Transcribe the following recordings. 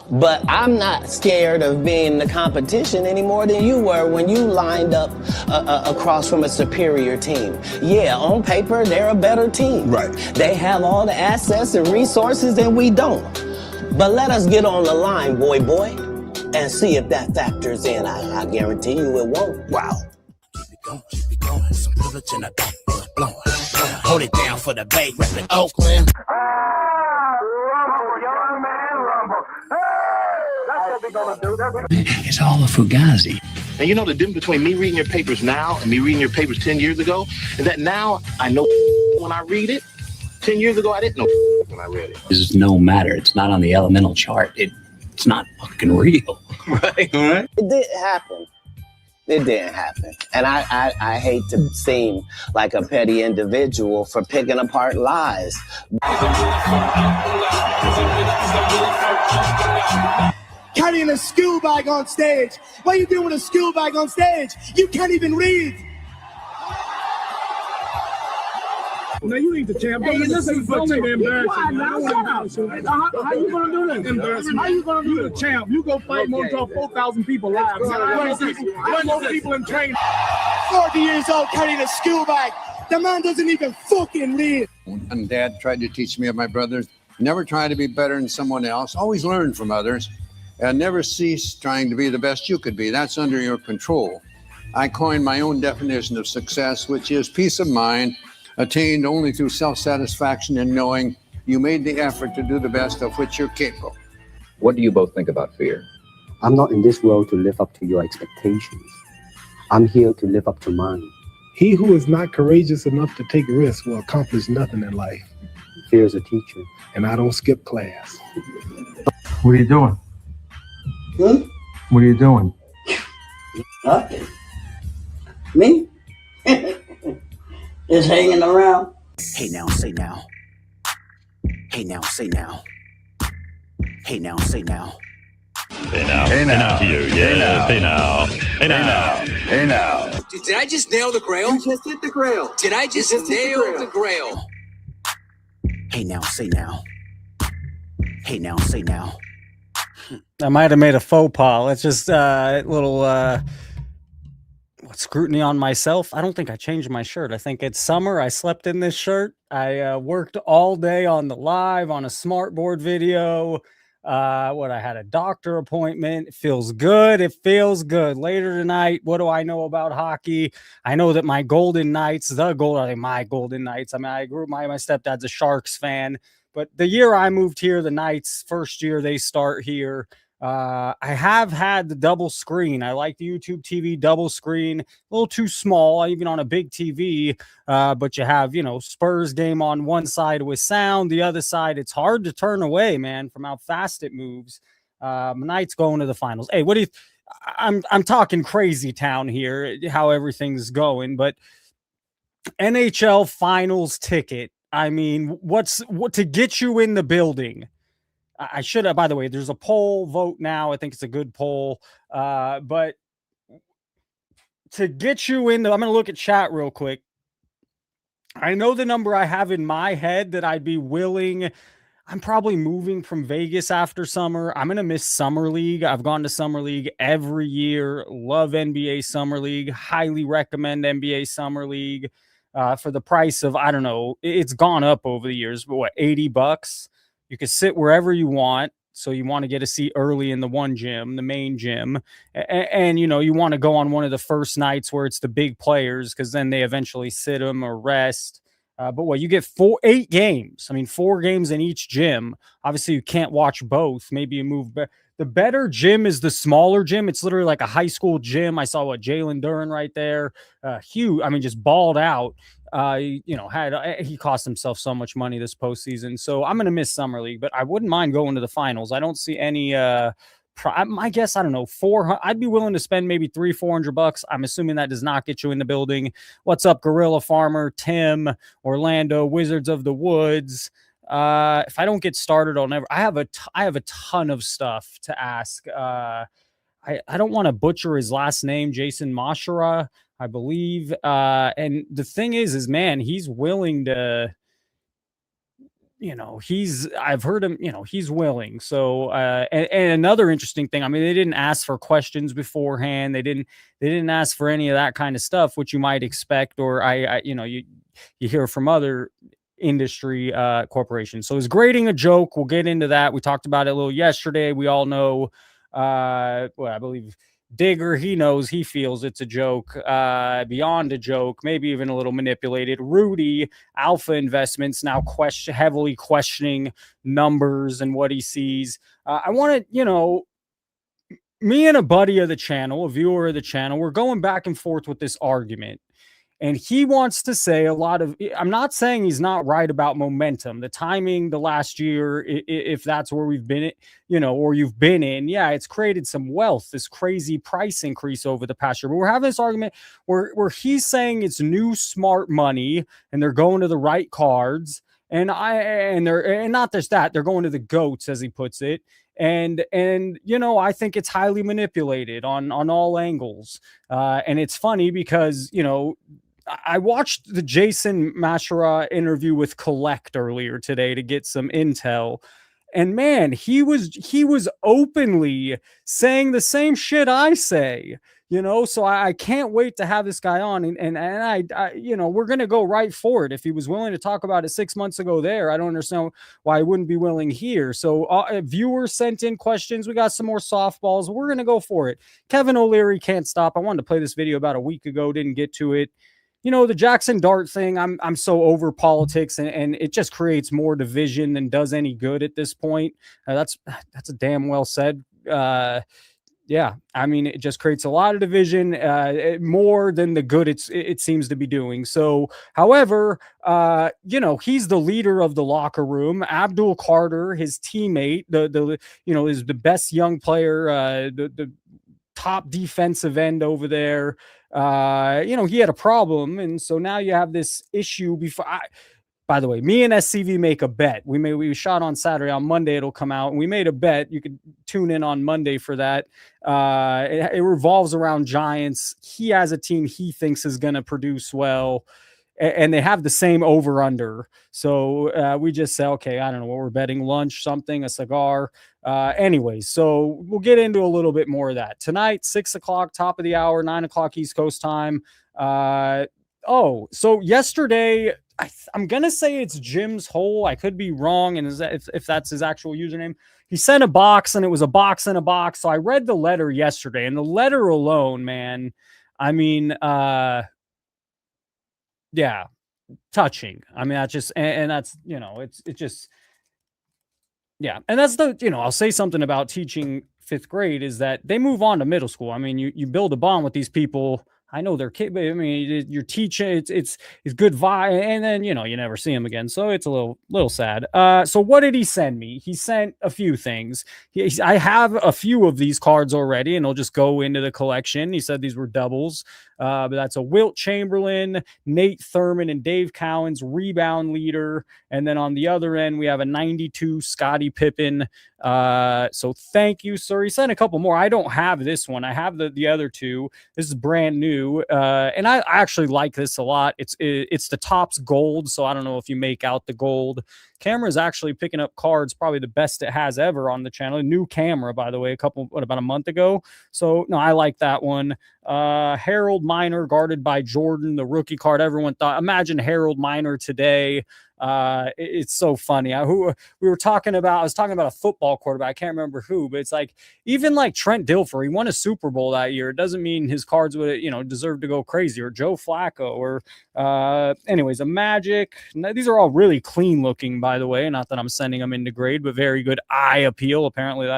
But I'm not scared of being the competition any more than you were when you lined up across from a superior team. Yeah, on paper, they're a better team. Right. They have all the assets and resources and we don't. But let us get on the line, boy, and see if that factors in. I guarantee you it won't. Wow. Keep it going. Some privilege in the back, blowing. Hold it down for the Bay, repping Oakland. It's all a fugazi. And you know the difference between me reading your papers now and me reading your papers 10 years ago is that now I know when I read it. 10 years ago, I didn't know when I read it. This is no matter. It's not on the elemental chart. It's not fucking real. Right, all right. It didn't happen. It didn't happen. And I hate to seem like a petty individual for picking apart lies. Carrying a school bag on stage. What are you doing with a school bag on stage? You can't even read. No, you ain't the champ. Hey, this is so embarrassing. How you gonna do this? Embarrassing. How you gonna do the champ? You go fight more than 4,000 people live. One more people in training. 40 years old carrying a school bag. The man doesn't even fucking read. And Dad tried to teach me and my brothers, never try to be better than someone else. Always learn from others. And never cease trying to be the best you could be. That's under your control. I coined my own definition of success, which is peace of mind, attained only through self-satisfaction and knowing you made the effort to do the best of which you're capable. What do you both think about fear? I'm not in this world to live up to your expectations. I'm here to live up to mine. He who is not courageous enough to take risks will accomplish nothing in life. Fear is a teacher. And I don't skip class. What are you doing? What are you doing? Nothing. Me? Just hanging around. Hey now, say now. Hey now, say now. Hey now, say now. Hey now. Hey now. Hey now. Hey now. Hey now. Hey now. Did I just nail the grail? You just hit the grail. Did I just nail the grail? Hey now, say now. Hey now, say now. I might have made a faux pas. Let's just a little scrutiny on myself. I don't think I changed my shirt. I think it's summer. I slept in this shirt. I worked all day on the live, on a smartboard video. I had a doctor appointment. It feels good. It feels good. Later tonight, what do I know about hockey? I know that my Golden Knights, my Golden Knights. I mean, I grew my stepdad's a Sharks fan. But the year I moved here, the Knights, first year they start here. I have had the double screen. I like the YouTube TV double screen. A little too small, even on a big TV. But you have, Spurs game on one side with sound. The other side, it's hard to turn away, man, from how fast it moves. Knights going to the finals. Hey, what do you? I'm talking crazy town here, how everything's going. But NHL finals ticket. I mean, what to get you in the building? I should have, by the way, there's a poll vote now. I think it's a good poll. But to get you in, I'm going to look at chat real quick. I know the number I have in my head that I'd be willing. I'm probably moving from Vegas after summer. I'm going to miss Summer League. I've gone to Summer League every year. Love NBA Summer League. Highly recommend NBA Summer League. For the price of, I don't know, it's gone up over the years, but what, $80? You can sit wherever you want. So you want to get a seat early in the one gym, the main gym. And you want to go on one of the first nights where it's the big players, because then they eventually sit them or rest. But you get 8 games. I mean, 4 games in each gym. Obviously, you can't watch both. Maybe you move back. The better gym is the smaller gym. It's literally like a high school gym. I saw Jalen Duren right there. Huge. I mean, just balled out. He cost himself so much money this postseason. So I'm going to miss Summer League, but I wouldn't mind going to the finals. I don't see any, I guess, I don't know, I'd be willing to spend maybe $300-400. I'm assuming that does not get you in the building. What's up, Gorilla Farmer, Tim, Orlando, Wizards of the Woods? If I don't get started, I'll never. I have a ton of stuff to ask. I don't want to butcher his last name, Jason Mashara, I believe. And the thing is, man, he's willing to. I've heard him, he's willing. So, and another interesting thing, I mean, they didn't ask for questions beforehand. They didn't ask for any of that kind of stuff, which you might expect, or you hear from other industry corporations. So is grading a joke? We'll get into that. We talked about it a little yesterday. We all know, I believe Digger, he knows, he feels it's a joke, beyond a joke, maybe even a little manipulated. Rudy, Alpha Investments, now heavily questioning numbers and what he sees. I want to, me and a buddy of the channel, a viewer of the channel, we're going back and forth with this argument. And he wants to say a lot of, I'm not saying he's not right about momentum, the timing, the last year, if that's where we've been, or you've been in, yeah, it's created some wealth, this crazy price increase over the past year. But we're having this argument where he's saying it's new smart money and they're going to the right cards. And not just that, they're going to the goats, as he puts it. And I think it's highly manipulated on all angles. And it's funny because, I watched the Jason Mashara interview with Collect earlier today to get some intel. And man, he was openly saying the same shit I say, so I can't wait to have this guy on. And I we're going to go right for it. If he was willing to talk about it 6 months ago there, I don't understand why he wouldn't be willing here. So viewers sent in questions. We got some more softballs. We're going to go for it. Kevin O'Leary can't stop. I wanted to play this video about a week ago. Didn't get to it. The Jaxon Dart thing, I'm so over politics, and it just creates more division than does any good at this point. That's a damn well said. Yeah, I mean, it just creates a lot of division, more than the good it seems to be doing. So, however, he's the leader of the locker room. Abdul Carter, his teammate, is the best young player, the top defensive end over there. He had a problem, and so now you have this issue. By the way, me and SCV make a bet. We shot on Saturday. On Monday it'll come out, and we made a bet. You could tune in on Monday for that. It revolves around Giants. He has a team he thinks is going to produce well, and they have the same over under. So we just say, okay, I don't know what we're betting, lunch, something, a cigar. Anyways, so we'll get into a little bit more of that tonight. 6 o'clock, top of the hour, 9 o'clock East Coast time. So yesterday, I'm gonna say it's Jim's Hole. I could be wrong, and if that's his actual username. He sent a box, and it was a box in a box. So I read the letter yesterday, and the letter alone, man, I mean, yeah, touching. I mean, that's just, and that's, it's just, yeah. And that's I'll say something about teaching 5th grade is that they move on to middle school. I mean, you build a bond with these people. I know they're kids, but I mean, you're teaching, it's good vibe, and then, you never see them again. So it's a little sad. So what did he send me? He sent a few things. I have a few of these cards already, and they'll just go into the collection. He said these were doubles. But that's a Wilt Chamberlain, Nate Thurman, and Dave Cowens rebound leader. And then on the other end, we have a 92 Scottie Pippen. So thank you, sir. He sent a couple more. I don't have this one. I have the other two. This is brand new. And I actually like this a lot. It's the Topps gold. So I don't know if you make out the gold. Camera is actually picking up cards, probably the best it has ever on the channel. A new camera, by the way, about a month ago. So no, I like that one. Harold Miner guarded by Jordan, the rookie card. Everyone thought, imagine Harold Miner today. It's so funny. I was talking about a football quarterback. I can't remember who, but it's like, even like Trent Dilfer, he won a Super Bowl that year. It doesn't mean his cards would, deserve to go crazy, or Joe Flacco, or anyways, a Magic. These are all really clean looking, by the way. Not that I'm sending them into grade, but very good eye appeal. Apparently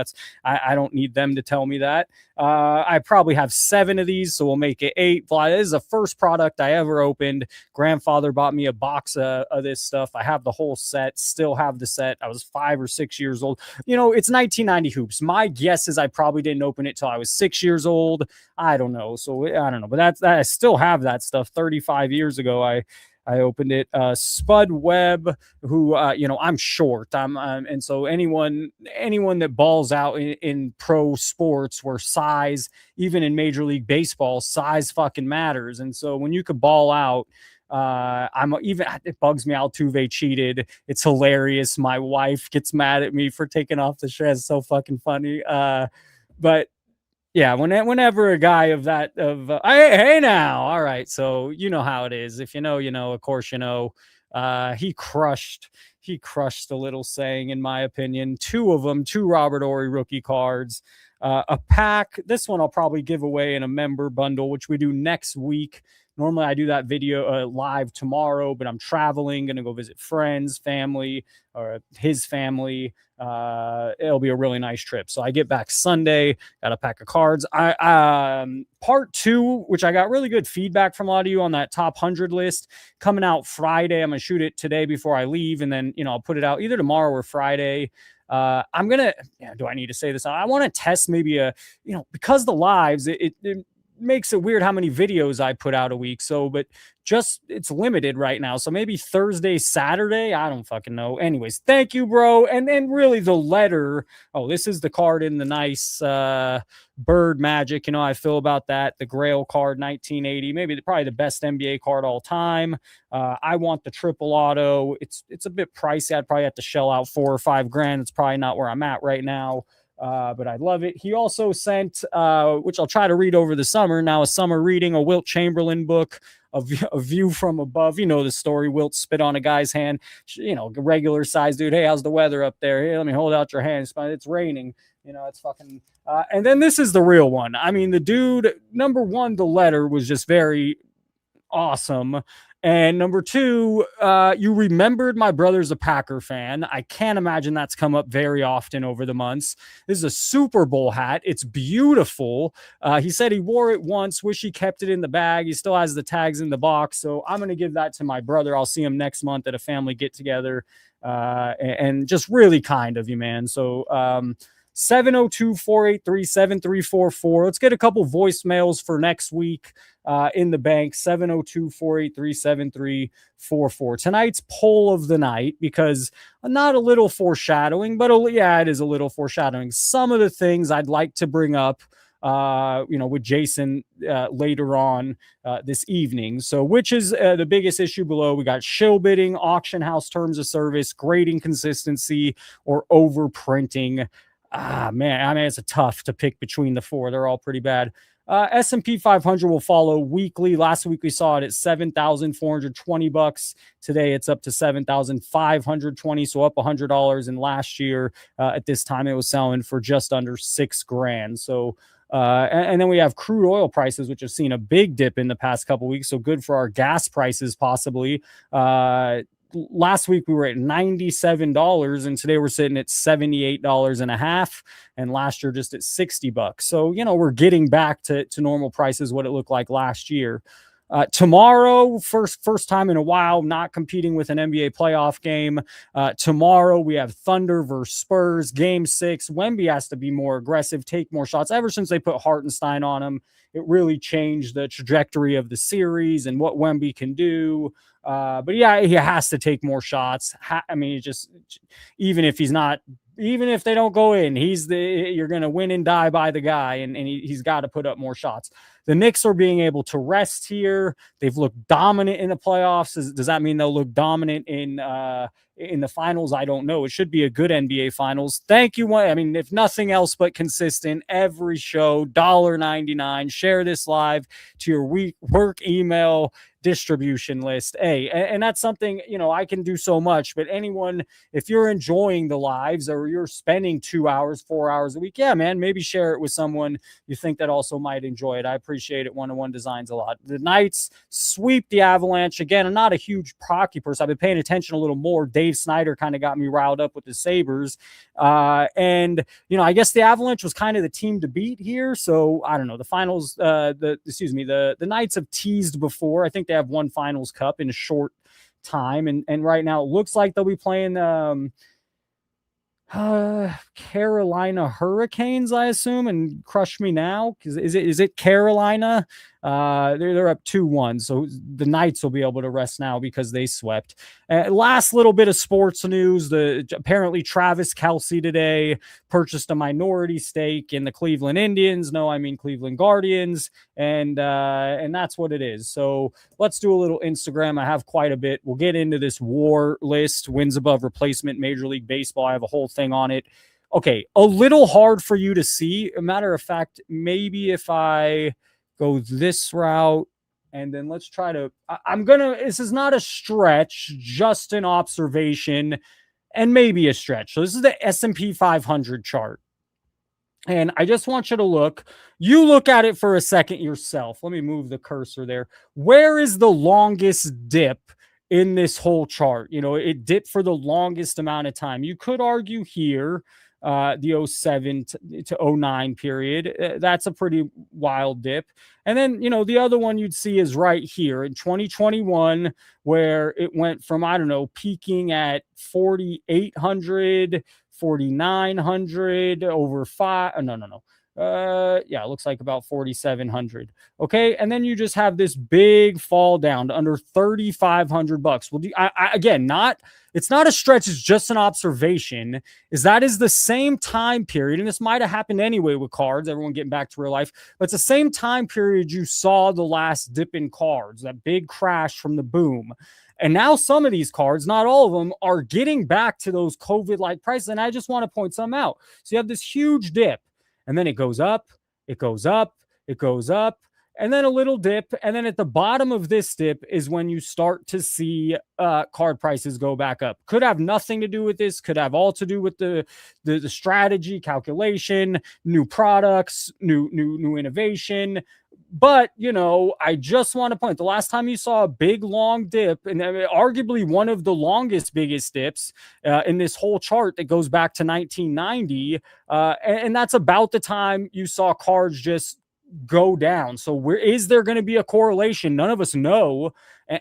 I don't need them to tell me that. I probably have 7 of these, so we'll make it 8. This is the first product I ever opened. Grandfather bought me a box of this stuff. I have the whole set, still have the set. I was 5 or 6 years old. It's 1990 hoops. My guess is I probably didn't open it till I was 6 years old. I don't know. So I don't know, but I still have that stuff. 35 years ago, I opened it. Spud Webb, who I'm short. And so anyone that balls out in pro sports, where size, even in Major League Baseball, size fucking matters. And so when you could ball out, It bugs me. Altuve cheated. It's hilarious. My wife gets mad at me for taking off the shirt. It's so fucking funny. But yeah, whenever a guy hey now, all right, so you know how it is. If you know, you know. Of course, you know. He crushed the little saying, in my opinion. Two Robert Ory rookie cards, a pack. This one I'll probably give away in a member bundle, which we do next week. Normally I do that video live tomorrow, but I'm traveling, gonna go visit friends, family, or his family. It'll be a really nice trip. So I get back Sunday, got a pack of cards. Part 2, which I got really good feedback from a lot of you on that top 100 list, coming out Friday. I'm gonna shoot it today before I leave, and then I'll put it out either tomorrow or Friday. I'm gonna, do I need to say this? I want to test maybe because the lives, it makes it weird how many videos I put out a week. So, but just it's limited right now. So maybe Thursday, Saturday. I don't fucking know. Anyways, thank you, bro. And then really the letter. Oh, this is the card in the nice bird magic. You know how I feel about that. The Grail card, 1980, maybe probably the best NBA card all time. I want the triple auto. It's a bit pricey. I'd probably have to shell out $4 or $5 grand. It's probably not where I'm at right now. But I love it. He also sent, which I'll try to read over the summer. Now, a summer reading, a Wilt Chamberlain book, a view from above. You know the story. Wilt spit on a guy's hand. Regular size dude. Hey, how's the weather up there? Hey, let me hold out your hand. It's raining. It's fucking. And then this is the real one. I mean, the dude. Number one, the letter was just very awesome. And number 2, you remembered my brother's a Packer fan. I can't imagine that's come up very often over the months. This is a Super Bowl hat. It's beautiful. He said he wore it once, wish he kept it in the bag. He still has the tags in the box. So I'm going to give that to my brother. I'll see him next month at a family get together. And just really kind of you, man. So, 702-483-7344. Let's get a couple voicemails for next week in the bank. 702-483-7344. Tonight's poll of the night, because not a little foreshadowing, but it is a little foreshadowing. Some of the things I'd like to bring up with Jason later on this evening. So which is the biggest issue below? We got shill bidding, auction house terms of service, grading consistency, or overprinting. Man, I mean, it's a tough to pick between the 4. They're all pretty bad. S&P 500 will follow weekly. Last week we saw it at $7,420. Today it's up to $7,520, so up $100. And last year at this time it was selling for just under $6 grand. So and then we have crude oil prices, which have seen a big dip in the past couple weeks. So good for our gas prices, possibly. Last week we were at $97, and today we're sitting at $78.50, and last year just at $60. So we're getting back to normal prices, what it looked like last year. Tomorrow, first time in a while, not competing with an NBA playoff game. Tomorrow we have Thunder versus Spurs, Game 6. Wemby has to be more aggressive, take more shots. Ever since they put Hartenstein on him, it really changed the trajectory of the series and what Wemby can do. But yeah, he has to take more shots. I mean, even if they don't go in, you're going to win and die by the guy, and he's got to put up more shots. The Knicks are being able to rest here. They've looked dominant in the playoffs. Does that mean they'll look dominant in the finals? I don't know. It should be a good NBA finals. Thank you. I mean, if nothing else but consistent, every show, $1.99. Share this live to your work email distribution list. Hey, and that's something, I can do so much, but anyone, if you're enjoying the lives or you're spending 2 hours, 4 hours a week, yeah, man, maybe share it with someone you think that also might enjoy it. I appreciate it. 101 Designs a lot. The Knights sweep the Avalanche. Again, I'm not a huge hockey person. I've been paying attention a little more. Dave Snyder kind of got me riled up with the Sabres. And, I guess the Avalanche was kind of the team to beat here. So I don't know. The finals, the Knights have teased before. I think they have one finals cup in a short time. And right now it looks like they'll be playing Carolina Hurricanes, I assume, and crush me now. Is it Carolina? They're up 2-1, so the Knights will be able to rest now because they swept. Last little bit of sports news: apparently Travis Kelce today purchased a minority stake in the Cleveland Indians. No, I mean Cleveland Guardians, and that's what it is. So let's do a little Instagram. I have quite a bit. We'll get into this WAR list: wins above replacement, Major League Baseball. I have a whole thing on it. Okay, a little hard for you to see. A matter of fact, maybe if I go this route, and then let's try to, this is not a stretch, just an observation and maybe a stretch. So this is the S&P 500 chart. And I just want you to look at it for a second yourself. Let me move the cursor there. Where is the longest dip in this whole chart? You know, it dipped for the longest amount of time. You could argue here, the 07 to 09 period. That's a pretty wild dip. And then, you know, the other one you'd see is right here in 2021, where it went from, I don't know, peaking at 4,800, 4,900 over it looks like about 4,700. Okay. And then you just have this big fall down to under $3,500. Well, it's not a stretch. It's just an observation. That is the same time period. And this might've happened anyway with cards, everyone getting back to real life, but it's the same time period you saw the last dip in cards, that big crash from the boom. And now some of these cards, not all of them, are getting back to those COVID-like prices. And I just want to point some out. So you have this huge dip, and then it goes up, it goes up, it goes up, and then a little dip. And then at the bottom of this dip is when you start to see card prices go back up. Could have nothing to do with this, could have all to do with the strategy, calculation, new products, new innovation. But, you know, I just want to point, the last time you saw a big long dip, and arguably one of the biggest dips in this whole chart that goes back to 1990, and that's about the time you saw cards just go down. So is there going to be a correlation? None of us know.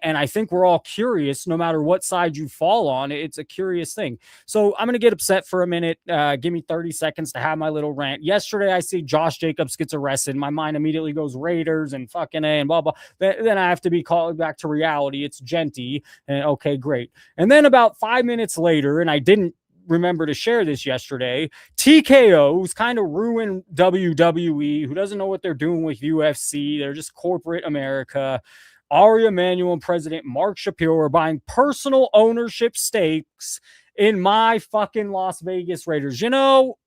And I think we're all curious, no matter what side you fall on. It's a curious thing. So I'm going to get upset for a minute. Give me 30 seconds to have my little rant. Yesterday, I see Josh Jacobs gets arrested. My mind immediately goes Raiders and fucking A and blah, blah. Then I have to be called back to reality. It's Genty. And okay, great. And then about 5 minutes later, and I didn't remember to share this yesterday, TKO, who's kind of ruined WWE, who doesn't know what they're doing with UFC. They're just corporate America. Ari Emanuel and President Mark Shapiro are buying personal ownership stakes in my fucking Las Vegas Raiders. You know,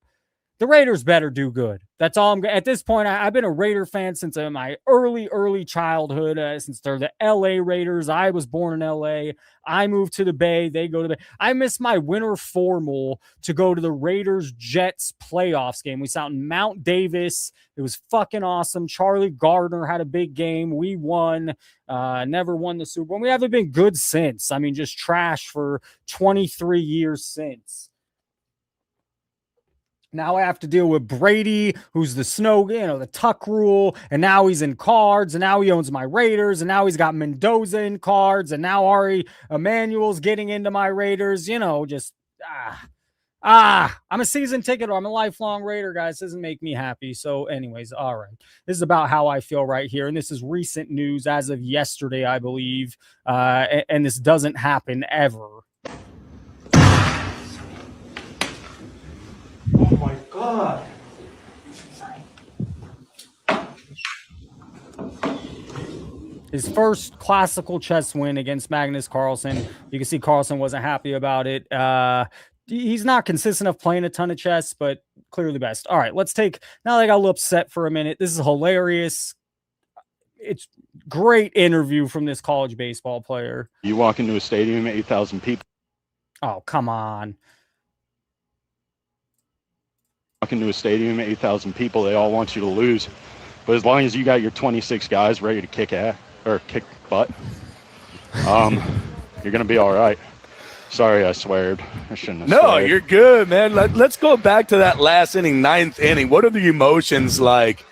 the Raiders better do good. That's all I'm at this point. I've been a Raider fan since my early childhood, since they're the LA Raiders. I was born in LA. I moved to the Bay. They go to the Bay. I missed my winter formal to go to the Raiders Jets playoffs game. We saw in Mount Davis. It was fucking awesome. Charlie Gardner had a big game. We won. Never won the Super Bowl. We haven't been good since. I mean, just trash for 23 years since. Now I have to deal with Brady, who's the tuck rule, and now he's in cards, and now he owns my Raiders, and now he's got Mendoza in cards, and now Ari Emanuel's getting into my Raiders. You know, just I'm a season ticket, or I'm a lifelong Raider, guys. This doesn't make me happy. So anyways, all right. This is about how I feel right here, and this is recent news as of yesterday, I believe, and this doesn't happen ever. Oh my God. His first classical chess win against Magnus Carlsen. You can see Carlsen wasn't happy about it. He's not consistent of playing a ton of chess, but clearly best. All right, now that I got a little upset for a minute. This is hilarious. It's great interview from this college baseball player. You walk into a stadium, 8,000 people. Oh, come on. Walk into a stadium, 8,000 people, they all want you to lose. But as long as you got your 26 guys ready to kick ass or kick butt, you're gonna be all right. Sorry, I sweared. I shouldn't have. No, sweared. you're good, man. Let's go back to that last inning, 9th inning. What are the emotions like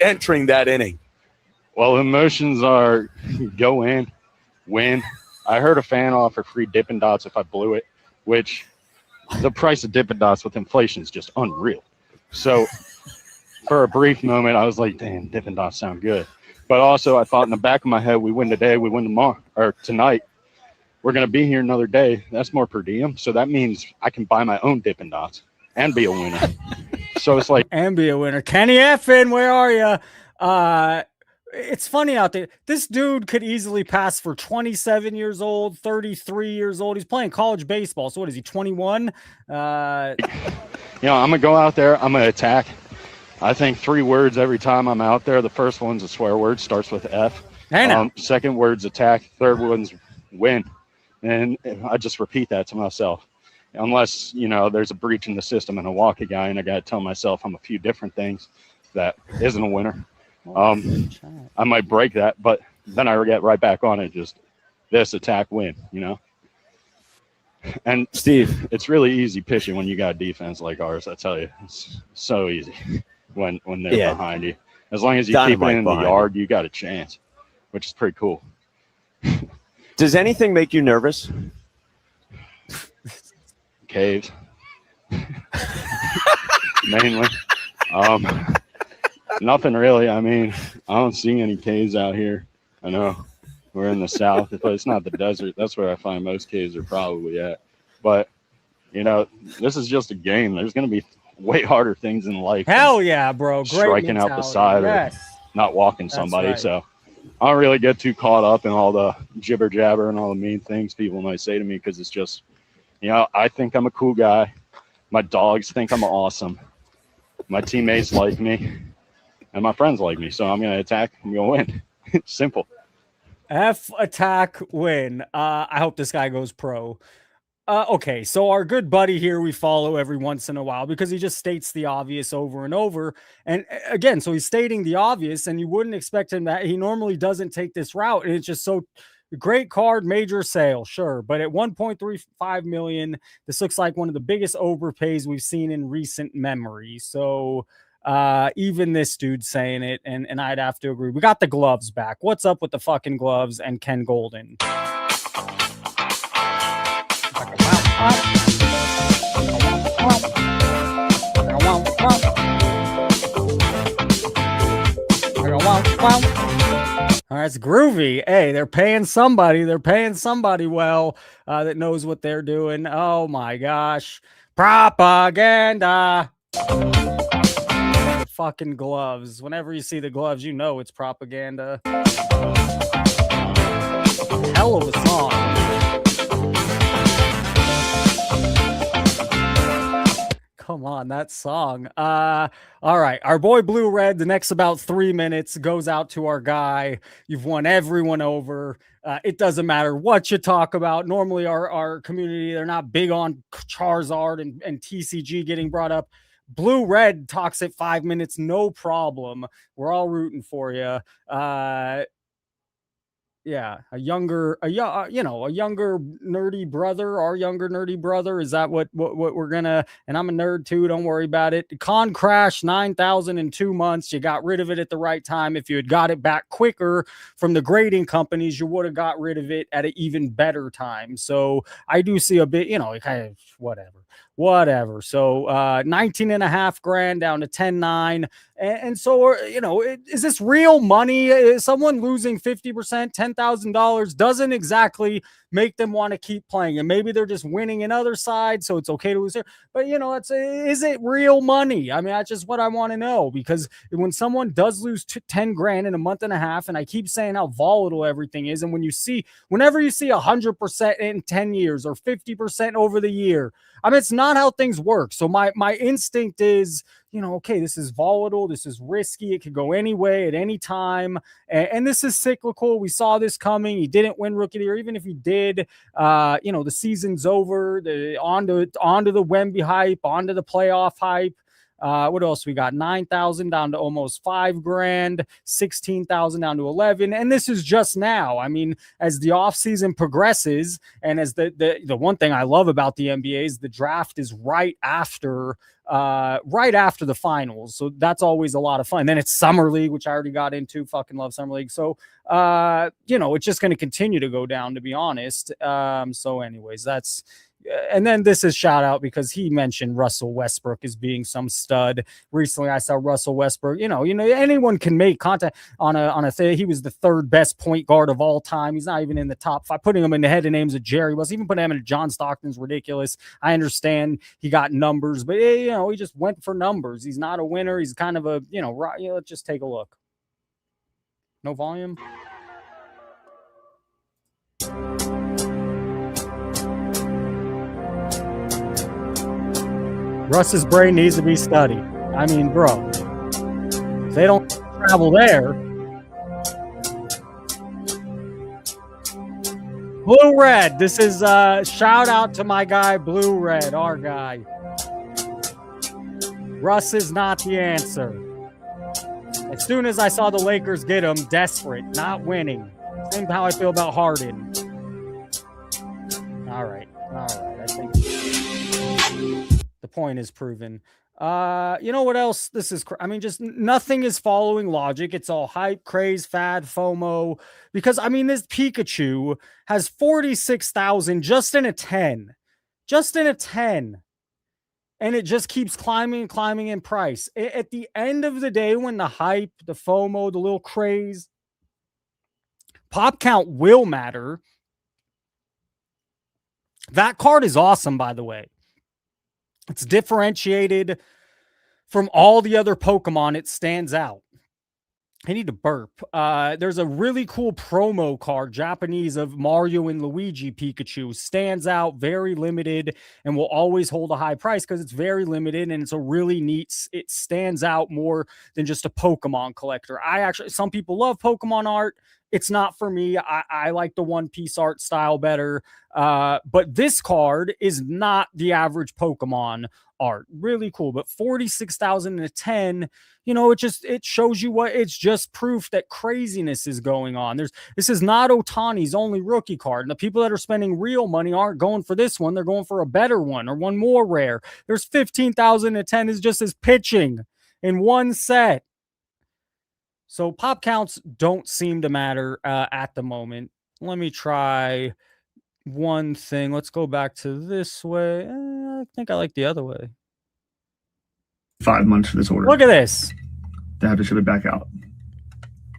entering that inning? Well, emotions are go in, win. I heard a fan offer free Dippin' Dots if I blew it, which the price of Dippin' Dots with inflation is just unreal. So for a brief moment, I was like, damn, Dippin' Dots sound good. But also, I thought in the back of my head, we win today, we win tomorrow, or tonight. We're going to be here another day. That's more per diem. So that means I can buy my own Dippin' Dots and be a winner. So it's like, and be a winner. Kenny Effin, where are you? It's funny out there. This dude could easily pass for 27 years old, 33 years old. He's playing college baseball. So what is he, 21? I'm going to go out there. I'm going to attack. I think 3 words every time I'm out there. The first one's a swear word, starts with F. Second word's attack. Third one's win. And I just repeat that to myself. Unless, there's a breach in the system and I walk a guy and I got to tell myself I'm a few different things that isn't a winner. I might break that, but then I get right back on it. Just this attack win, And Steve, it's really easy pitching when you got a defense like ours. I tell you, it's so easy when they're behind you. As long as you keep it in the yard, you got a chance, which is pretty cool. Does anything make you nervous? Caves. Mainly. Nothing really. I mean, I don't see any caves out here. I know we're in the South, but it's not the desert. That's where I find most caves are probably at. But, this is just a game. There's going to be way harder things in life. Hell yeah, bro. Great striking out beside or not walking somebody. Right. So I don't really get too caught up in all the jibber jabber and all the mean things people might say to me because it's just, I think I'm a cool guy. My dogs think I'm awesome. My teammates like me. And my friends like me. So I'm going to attack. I'm going to win. It's simple. F attack win. I hope this guy goes pro. Okay, so our good buddy here we follow every once in a while because he just states the obvious over and over. And again, so he's stating the obvious and you wouldn't expect him that. He normally doesn't take this route. And it's just so great card, major sale, sure. But at 1.35 million, this looks like one of the biggest overpays we've seen in recent memory. So even this dude saying it, and I'd have to agree. We got the gloves back. What's up with the fucking gloves and Ken Golden? All right, it's groovy. Hey, they're paying somebody. They're paying somebody well that knows what they're doing. Oh my gosh. Propaganda. The fucking gloves. Whenever you see the gloves, it's propaganda. Hell of a song. Come on, that song. All right, our boy Blue Red, the next about 3 minutes goes out to our guy. You've won everyone over. It doesn't matter what you talk about. Normally our community, they're not big on Charizard and TCG getting brought up. Blue Red talks at 5 minutes, no problem. We're all rooting for you. Yeah, a younger nerdy brother, our younger nerdy brother. Is that what we're gonna? And I'm a nerd too. Don't worry about it. Con crash 9,000 in 2 months. You got rid of it at the right time. If you had got it back quicker from the grading companies, you would have got rid of it at an even better time. So I do see a bit, kind of whatever. So 19.5 grand down to 10.9. And so, is this real money? Is someone losing 50%, $10,000 doesn't exactly make them want to keep playing. And maybe they're just winning in other sides, so it's okay to lose there. But, is it real money? I mean, that's just what I want to know. Because when someone does lose 10 grand in a month and a half, and I keep saying how volatile everything is, and whenever you see 100% in 10 years or 50% over the year, I mean, it's not how things work. So my instinct is, okay, this is volatile. This is risky. It could go any way at any time. And this is cyclical. We saw this coming. He didn't win Rookie of the Year. Even if he did, the season's over. Onto the Wemby hype, onto the playoff hype. What else we got? 9,000 down to almost 5 grand, 16,000 down to 11. And this is just now. I mean, as the offseason progresses, and as the one thing I love about the NBA is the draft is right after right after the finals. So that's always a lot of fun. Then it's Summer League, which I already got into. Fucking love Summer League. So, it's just going to continue to go down, to be honest. So anyways, that's, and then this is shout out because he mentioned Russell Westbrook as being some stud. Recently, I saw Russell Westbrook. Anyone can make content on a thing. He was the third best point guard of all time. He's not even in the top 5. Putting him in the head of names of Jerry West, even putting him in John Stockton's ridiculous. I understand he got numbers, but he just went for numbers. He's not a winner. He's kind of a let's just take a look. No volume. Russ's brain needs to be studied. I mean, bro, if they don't travel there. Blue Red. This is shout out to my guy, Blue Red, our guy. Russ is not the answer. As soon as I saw the Lakers get him, desperate, not winning. Same how I feel about Harden. All right. I think the point is proven. You know what else? This is, just nothing is following logic. It's all hype, craze, fad, FOMO. Because, this Pikachu has 46,000 just in a 10. Just in a 10. And it just keeps climbing in price. At the end of the day, when the hype, the FOMO, the little craze, pop count will matter. That card is awesome, by the way. It's differentiated from all the other Pokemon. It stands out. I need to burp. There's a really cool promo card, Japanese, of Mario and Luigi Pikachu. Stands out, very limited, and will always hold a high price because it's very limited and it's a really neat. It stands out more than just a Pokemon collector. Some people love Pokemon art. It's not for me. I like the One Piece art style better. But this card is not the average Pokemon art. Really cool. But 46,000 and a 10, it shows you it's just proof that craziness is going on. This is not Otani's only rookie card. And the people that are spending real money aren't going for this one. They're going for a better one or one more rare. There's 15,000 and 10 is just as pitching in one set. So pop counts don't seem to matter at the moment. Let me try one thing. Let's go back to this way. I think I like the other way. 5 months for this order. Look at this. They have to ship it back out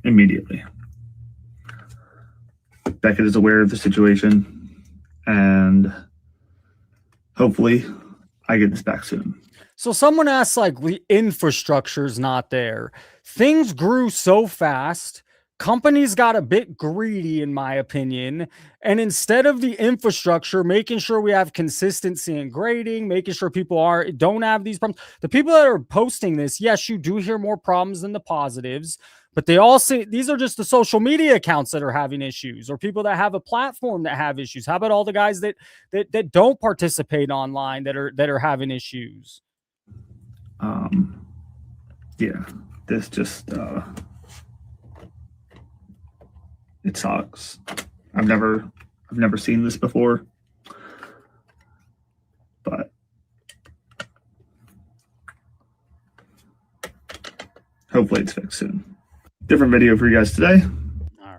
immediately. Beckett is aware of the situation, and hopefully I get this back soon. So someone asked, the infrastructure's not there. Things grew so fast. Companies got a bit greedy, in my opinion. And instead of the infrastructure, making sure we have consistency in grading, making sure people don't have these problems. The people that are posting this, yes, you do hear more problems than the positives, but they all say these are just the social media accounts that are having issues, or people that have a platform that have issues. How about all the guys that don't participate online that are having issues? Yeah, this just it sucks. I've never seen this before, but hopefully it's fixed soon. Different video for you guys today. All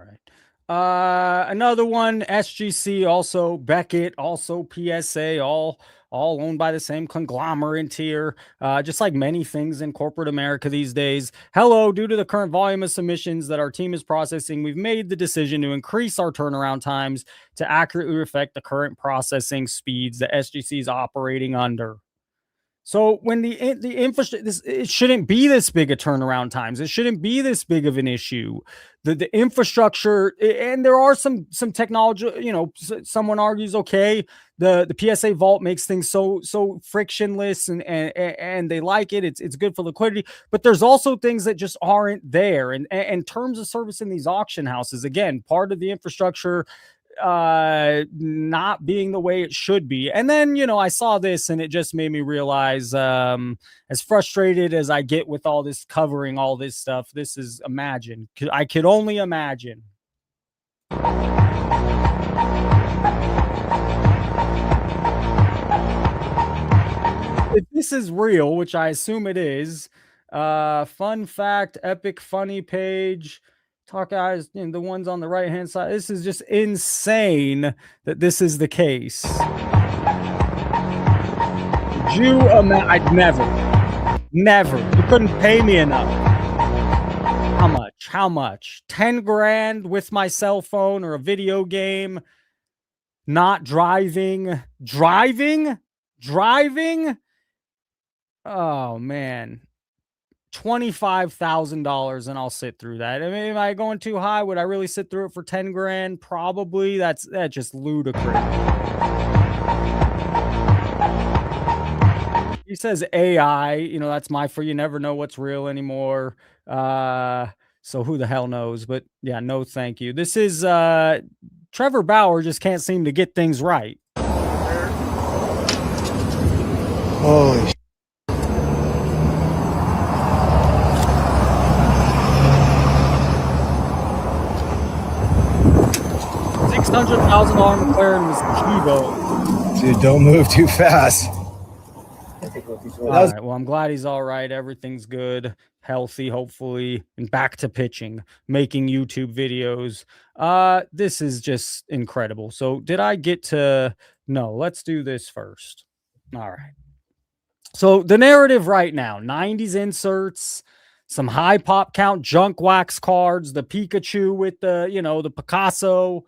right. Another one, SGC, also Beckett, also PSA, all owned by the same conglomerate here, just like many things in corporate America these days. Hello, due to the current volume of submissions that our team is processing, we've made the decision to increase our turnaround times to accurately reflect the current processing speeds that SGC is operating under. So when the infrastructure, it shouldn't be this big of turnaround times. It shouldn't be this big of an issue. The infrastructure, and there are some technology, someone argues, okay, the PSA vault makes things so frictionless and they like it. It's good for liquidity, but there's also things that just aren't there. And in terms of servicing these auction houses, again, part of the infrastructure not being the way it should be. And then, I saw this and it just made me realize, as frustrated as I get with all this covering all this stuff, this is imagine. I could only imagine. this is real, which I assume it is, fun fact, epic funny page, talk guys, the ones on the right hand side. This is just insane that this is the case. I'd never. You couldn't pay me enough. How much? 10 grand with my cell phone or a video game. Not driving. Oh man. $25,000 and I'll sit through that. I mean, am I going too high? Would I really sit through it for 10 grand? Probably. That's just ludicrous. He says AI, that's my for you never know what's real anymore. So who the hell knows? But yeah, no thank you. This is Trevor Bauer just can't seem to get things right. Holy $600,000 McLaren was Chivo. dude, don't move too fast. All right. Well, I'm glad he's all right. Everything's good, healthy, hopefully, and back to pitching, making YouTube videos. This is just incredible. So did I get to... No, let's do this first. All right. So the narrative right now, 90s inserts, some high pop count junk wax cards, the Pikachu with the, the Picasso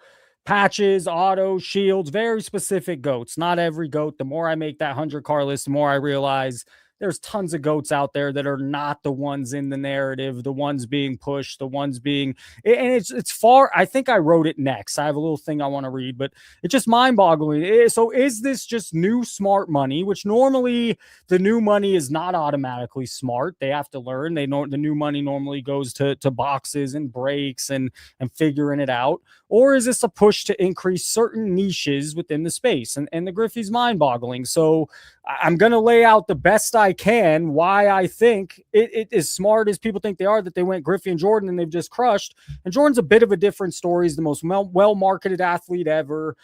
patches, auto shields, very specific goats. Not every goat. The more I make that 100 car list, the more I realize there's tons of goats out there that are not the ones in the narrative, the ones being pushed, the ones being, and it's far. I think I wrote it next. I have a little thing I want to read, but it's just mind-boggling. So is this just new smart money, which normally the new money is not automatically smart. They have to learn. They know the new money normally goes to boxes and breaks and figuring it out. Or is this a push to increase certain niches within the space? And the Griffey's mind-boggling. So I'm going to lay out the best I can why I think it is smart as people think they are, that they went Griffey and Jordan and they've just crushed. And Jordan's a bit of a different story. He's the most well-marketed athlete ever.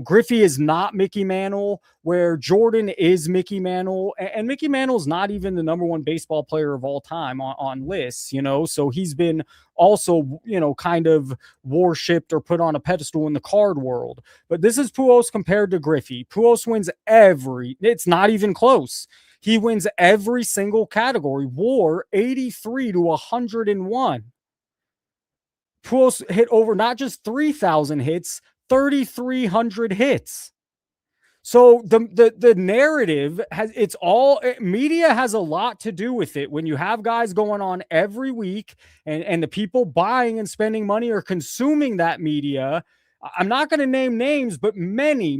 Griffey is not Mickey Mantle, where Jordan is Mickey Mantle. And Mickey Mantle's not even the number one baseball player of all time on lists, so he's been also, kind of worshipped or put on a pedestal in the card world. But this is Pujols compared to Griffey. Pujols wins it's not even close. He wins every single category. WAR 83 to 101. Pujols hit over not just 3,000 hits, 3,300 hits. So the narrative media has a lot to do with it. When you have guys going on every week and the people buying and spending money or consuming that media, I'm not going to name names, but many,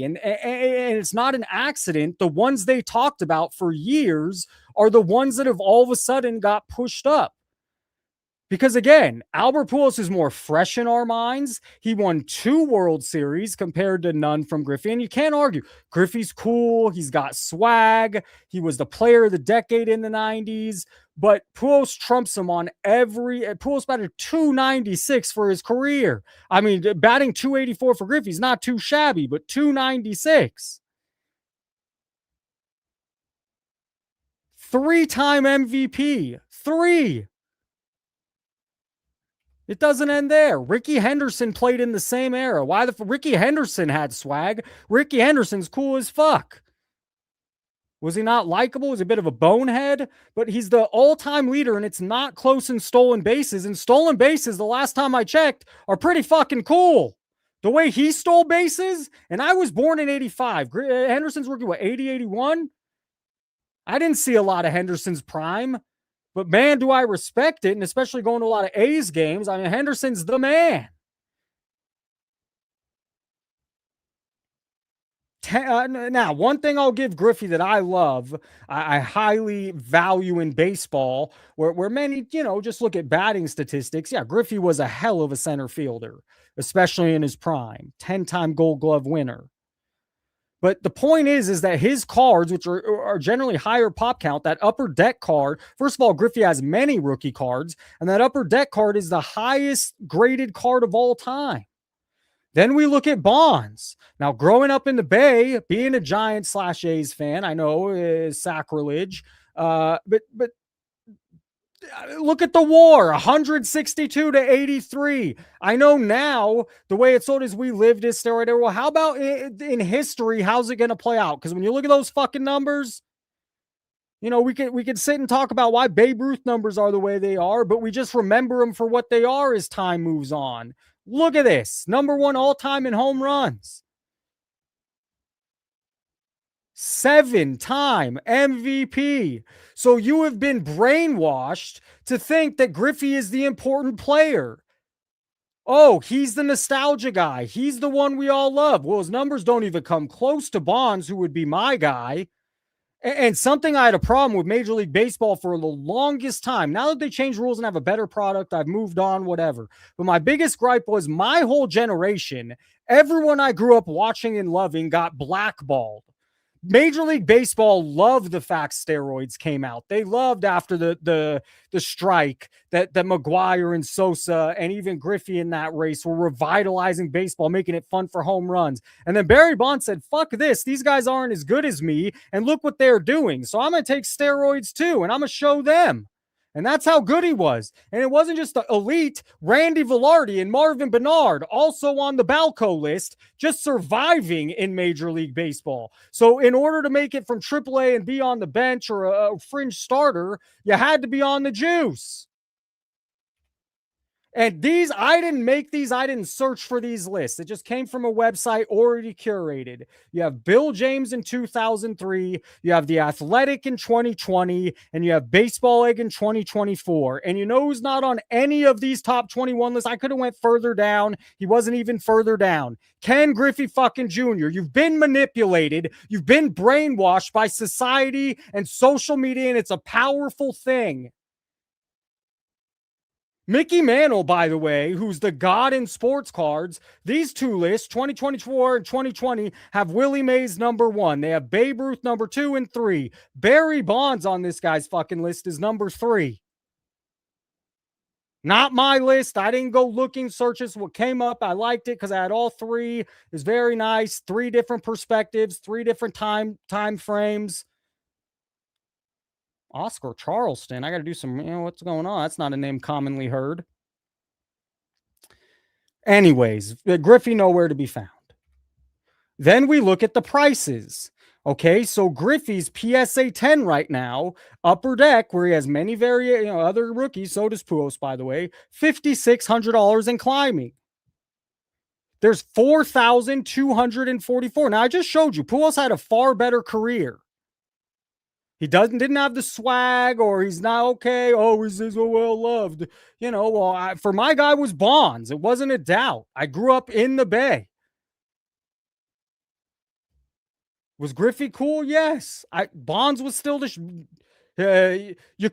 and it's not an accident. The ones they talked about for years are the ones that have all of a sudden got pushed up. Because again, Albert Pujols is more fresh in our minds. He won 2 World Series compared to none from Griffey. And you can't argue. Griffey's cool. He's got swag. He was the player of the decade in the 90s. But Pujols trumps him on Pujols batted 296 for his career. I mean, batting 284 for Griffey's not too shabby, but 296. 3-time MVP. 3. It doesn't end there. Ricky Henderson played in the same era. Ricky Henderson had swag. Ricky Henderson's cool as fuck. Was he not likable? Was he a bit of a bonehead? But he's the all-time leader, and it's not close in stolen bases. And stolen bases, the last time I checked, are pretty fucking cool. The way he stole bases, and I was born in 85. Henderson's rookie, 80, 81? I didn't see a lot of Henderson's prime. But man, do I respect it, and especially going to a lot of A's games. I mean, Henderson's the man. Now, one thing I'll give Griffey that I love, I highly value in baseball, where many, just look at batting statistics. Yeah, Griffey was a hell of a center fielder, especially in his prime. 10-time Gold Glove winner. But the point is that his cards, which are generally higher pop count, that upper deck card, first of all, Griffey has many rookie cards, and that upper deck card is the highest graded card of all time. Then we look at Bonds. Now, growing up in the Bay, being a Giants/A's fan, I know is sacrilege, but look at the WAR, 162 to 83. I know now the way it's sold is we lived this steroid era. Well, how about in history? How's it going to play out? Because when you look at those fucking numbers, you know, we could sit and talk about why Babe Ruth numbers are the way they are, but we just remember them for what they are as time moves on. Look at this. Number 1 all-time in home runs. 7-time MVP. So you have been brainwashed to think that Griffey is the important player. Oh, he's the nostalgia guy. He's the one we all love. Well, his numbers don't even come close to Bonds, who would be my guy. And something I had a problem with Major League Baseball for the longest time. Now that they changed rules and have a better product, I've moved on, whatever. But my biggest gripe was my whole generation, everyone I grew up watching and loving got blackballed. Major League Baseball loved the fact steroids came out. They loved after the strike that McGuire and Sosa and even Griffey in that race were revitalizing baseball, making it fun for home runs. And then Barry Bonds said, fuck this. These guys aren't as good as me. And look what they're doing. So I'm going to take steroids too. And I'm going to show them. And that's how good he was. And it wasn't just the elite. Randy Velarde and Marvin Bernard also on the Balco list, just surviving in Major League Baseball. So in order to make it from AAA and be on the bench or a fringe starter, you had to be on the juice. And these, I didn't make these. I didn't search for these lists. It just came from a website already curated. You have Bill James in 2003. You have The Athletic in 2020. And you have Baseball Egg in 2024. And you know who's not on any of these top 21 lists? I could have went further down. He wasn't even further down. Ken Griffey fucking Jr. You've been manipulated. You've been brainwashed by society and social media. And it's a powerful thing. Mickey Mantle, by the way, who's the god in sports cards, these two lists, 2024 and 2020, have Willie Mays number 1. They have Babe Ruth number 2 and 3. Barry Bonds on this guy's fucking list is number 3. Not my list. I didn't go looking, searches. What came up, I liked it because I had all 3. It was very nice. 3 different perspectives, 3 different time frames. Oscar Charleston. I got to do some, what's going on? That's not a name commonly heard. Anyways, Griffey nowhere to be found. Then we look at the prices. Okay, so Griffey's PSA 10 right now, Upper Deck, where he has many other rookies, so does Pujols, by the way, $5,600 and climbing. There's 4,244. Now, I just showed you, Pujols had a far better career. He didn't have the swag, or he's not okay. Oh, he's so well loved. For my guy was Bonds. It wasn't a doubt. I grew up in the Bay. Was Griffey cool? Yes. Bonds was still you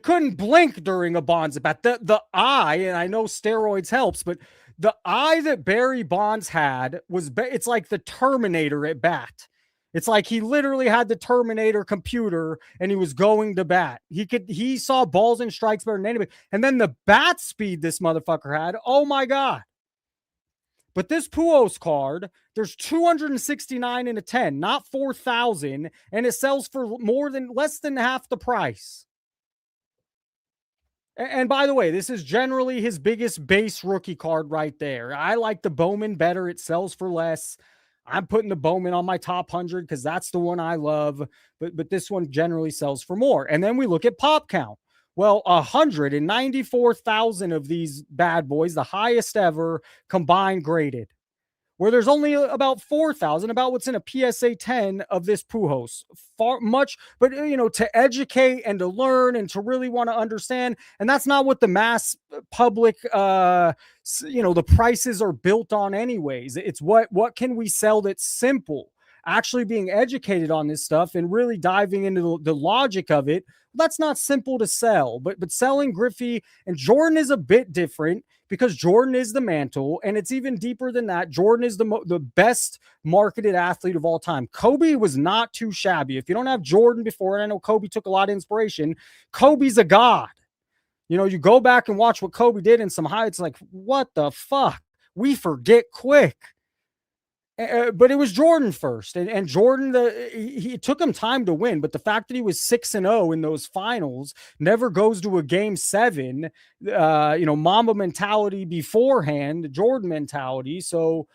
couldn't blink during a Bonds at bat. The eye, and I know steroids helps, but the eye that Barry Bonds had it's like the Terminator at bat. It's like he literally had the Terminator computer and he was going to bat. He saw balls and strikes better than anybody. And then the bat speed this motherfucker had. Oh my God. But this Pujols card, there's 269 in a 10, not 4,000. And it sells for less than half the price. And by the way, this is generally his biggest base rookie card right there. I like the Bowman better. It sells for less. I'm putting the Bowman on my top 100 because that's the one I love. But this one generally sells for more. And then we look at pop count. Well, 194,000 of these bad boys, the highest ever combined graded, where there's only about 4,000, about what's in a PSA 10 of this Pujols. But to educate and to learn and to really want to understand. And that's not what the mass public, the prices are built on anyways. It's what can we sell that's simple? Actually being educated on this stuff and really diving into the logic of it. That's not simple to sell, but selling Griffey and Jordan is a bit different because Jordan is the mantle, and it's even deeper than that. Jordan is the best marketed athlete of all time. Kobe was not too shabby. If you don't have Jordan before, and I know Kobe took a lot of inspiration, Kobe's a god. You go back and watch what Kobe did in some highlights, like, what the fuck? We forget quick. But it was Jordan first, and Jordan, he took him time to win. But the fact that he was 6-0 in those finals, never goes to a game 7, Mamba mentality beforehand, Jordan mentality. So,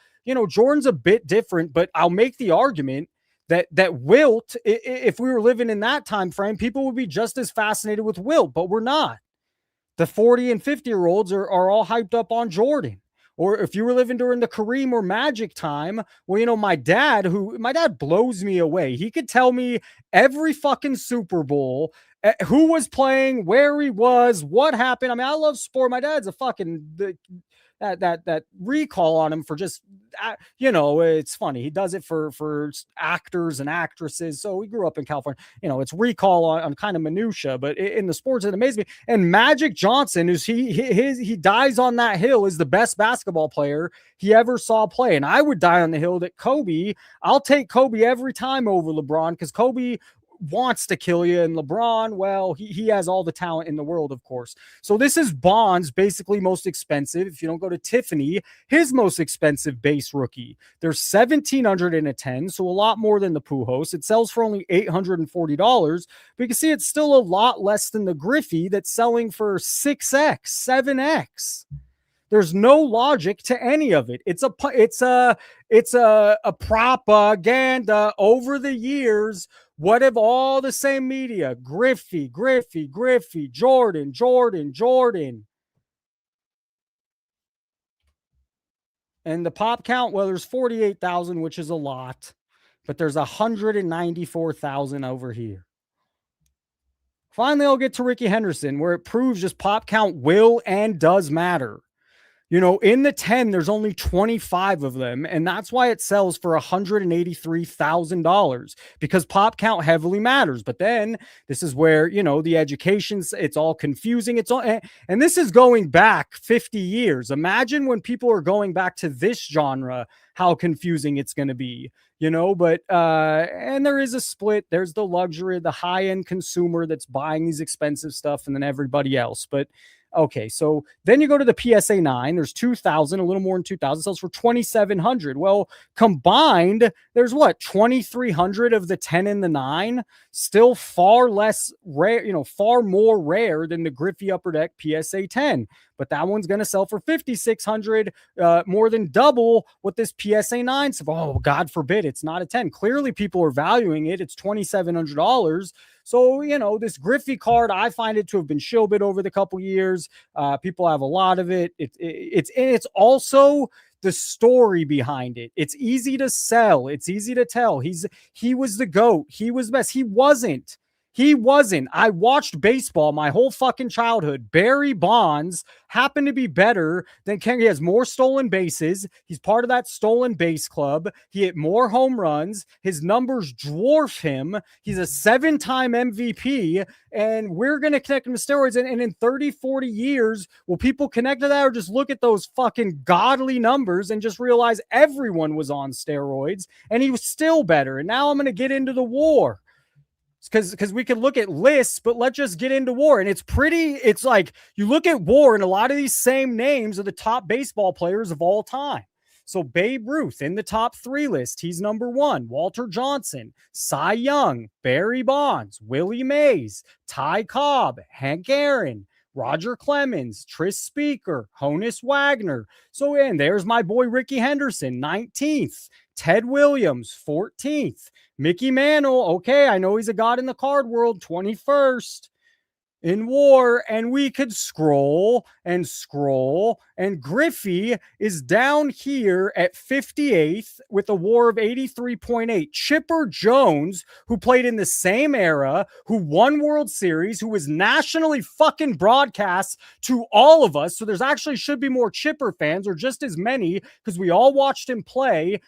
Jordan's a bit different, but I'll make the argument that Wilt, if we were living in that time frame, people would be just as fascinated with Wilt, but we're not. The 40 and 50-year-olds are all hyped up on Jordan. Or if you were living during the Kareem or Magic time, well, my dad blows me away. He could tell me every fucking Super Bowl, who was playing, where he was, what happened. I mean, I love sport. My dad's a fucking that recall on him for just, it's funny. He does it for actors and actresses. So we grew up in California, it's recall on kind of minutia, but in the sports, it amazes me. And Magic Johnson, he dies on that hill, is the best basketball player he ever saw play. And I would die on the hill that Kobe, I'll take Kobe every time over LeBron, because Kobe wants to kill you, and LeBron, well, he has all the talent in the world, of course. So this is Bond's basically most expensive, if you don't go to Tiffany, his most expensive base rookie. There's 1,700 in a 10, so a lot more than the Pujols. It sells for only $840, but you can see it's still a lot less than the Griffey that's selling for 6x, 7x. There's no logic to any of it. It's a propaganda over the years. What if all the same media, Griffey, Jordan. And the pop count, well, there's 48,000, which is a lot, but there's 194,000 over here. Finally, I'll get to Ricky Henderson, where it proves just pop count will and does matter. In the 10, there's only 25 of them, and that's why it sells for $183,000, because pop count heavily matters. But then this is where, the education's, it's all confusing. And this is going back 50 years. Imagine when people are going back to this genre, how confusing it's going to be, but, and there is a split. There's the luxury, the high-end consumer that's buying these expensive stuff, and then everybody else. But okay, so then you go to the PSA 9. There's 2,000, a little more than 2,000. Sells for 2,700. Well, combined, there's 2,300 of the 10 and the 9. Still far less rare, far more rare than the Griffey Upper Deck PSA 10. But that one's going to sell for 5,600, more than double what this PSA 9. So, oh, God forbid, it's not a 10. Clearly, people are valuing it. It's $2,700. So, this Griffey card, I find it to have been showbid over the couple years. People have a lot of it. It's also the story behind it. It's easy to sell. It's easy to tell. He was the GOAT. He was best. He wasn't. I watched baseball my whole fucking childhood. Barry Bonds happened to be better than Ken. He has more stolen bases. He's part of that stolen base club. He hit more home runs. His numbers dwarf him. He's a 7-time MVP, and we're going to connect him to steroids. And in 30, 40 years, will people connect to that, or just look at those fucking godly numbers and just realize everyone was on steroids and he was still better? And now I'm going to get into the WAR. Because we can look at lists, but let's just get into WAR. And it's like you look at WAR, and a lot of these same names are the top baseball players of all time. So Babe Ruth in the top 3 list, he's number 1. Walter Johnson, Cy Young, Barry Bonds, Willie Mays, Ty Cobb, Hank Aaron, Roger Clemens, Tris Speaker, Honus Wagner. So, and there's my boy Ricky Henderson, 19th. Ted Williams, 14th. Mickey Mantle, okay, I know he's a god in the card world, 21st. In WAR, and we could scroll, and Griffey is down here at 58th with a WAR of 83.8. Chipper Jones, who played in the same era, who won World Series, who was nationally fucking broadcast to all of us. So there's actually should be more Chipper fans, or just as many, because we all watched him play.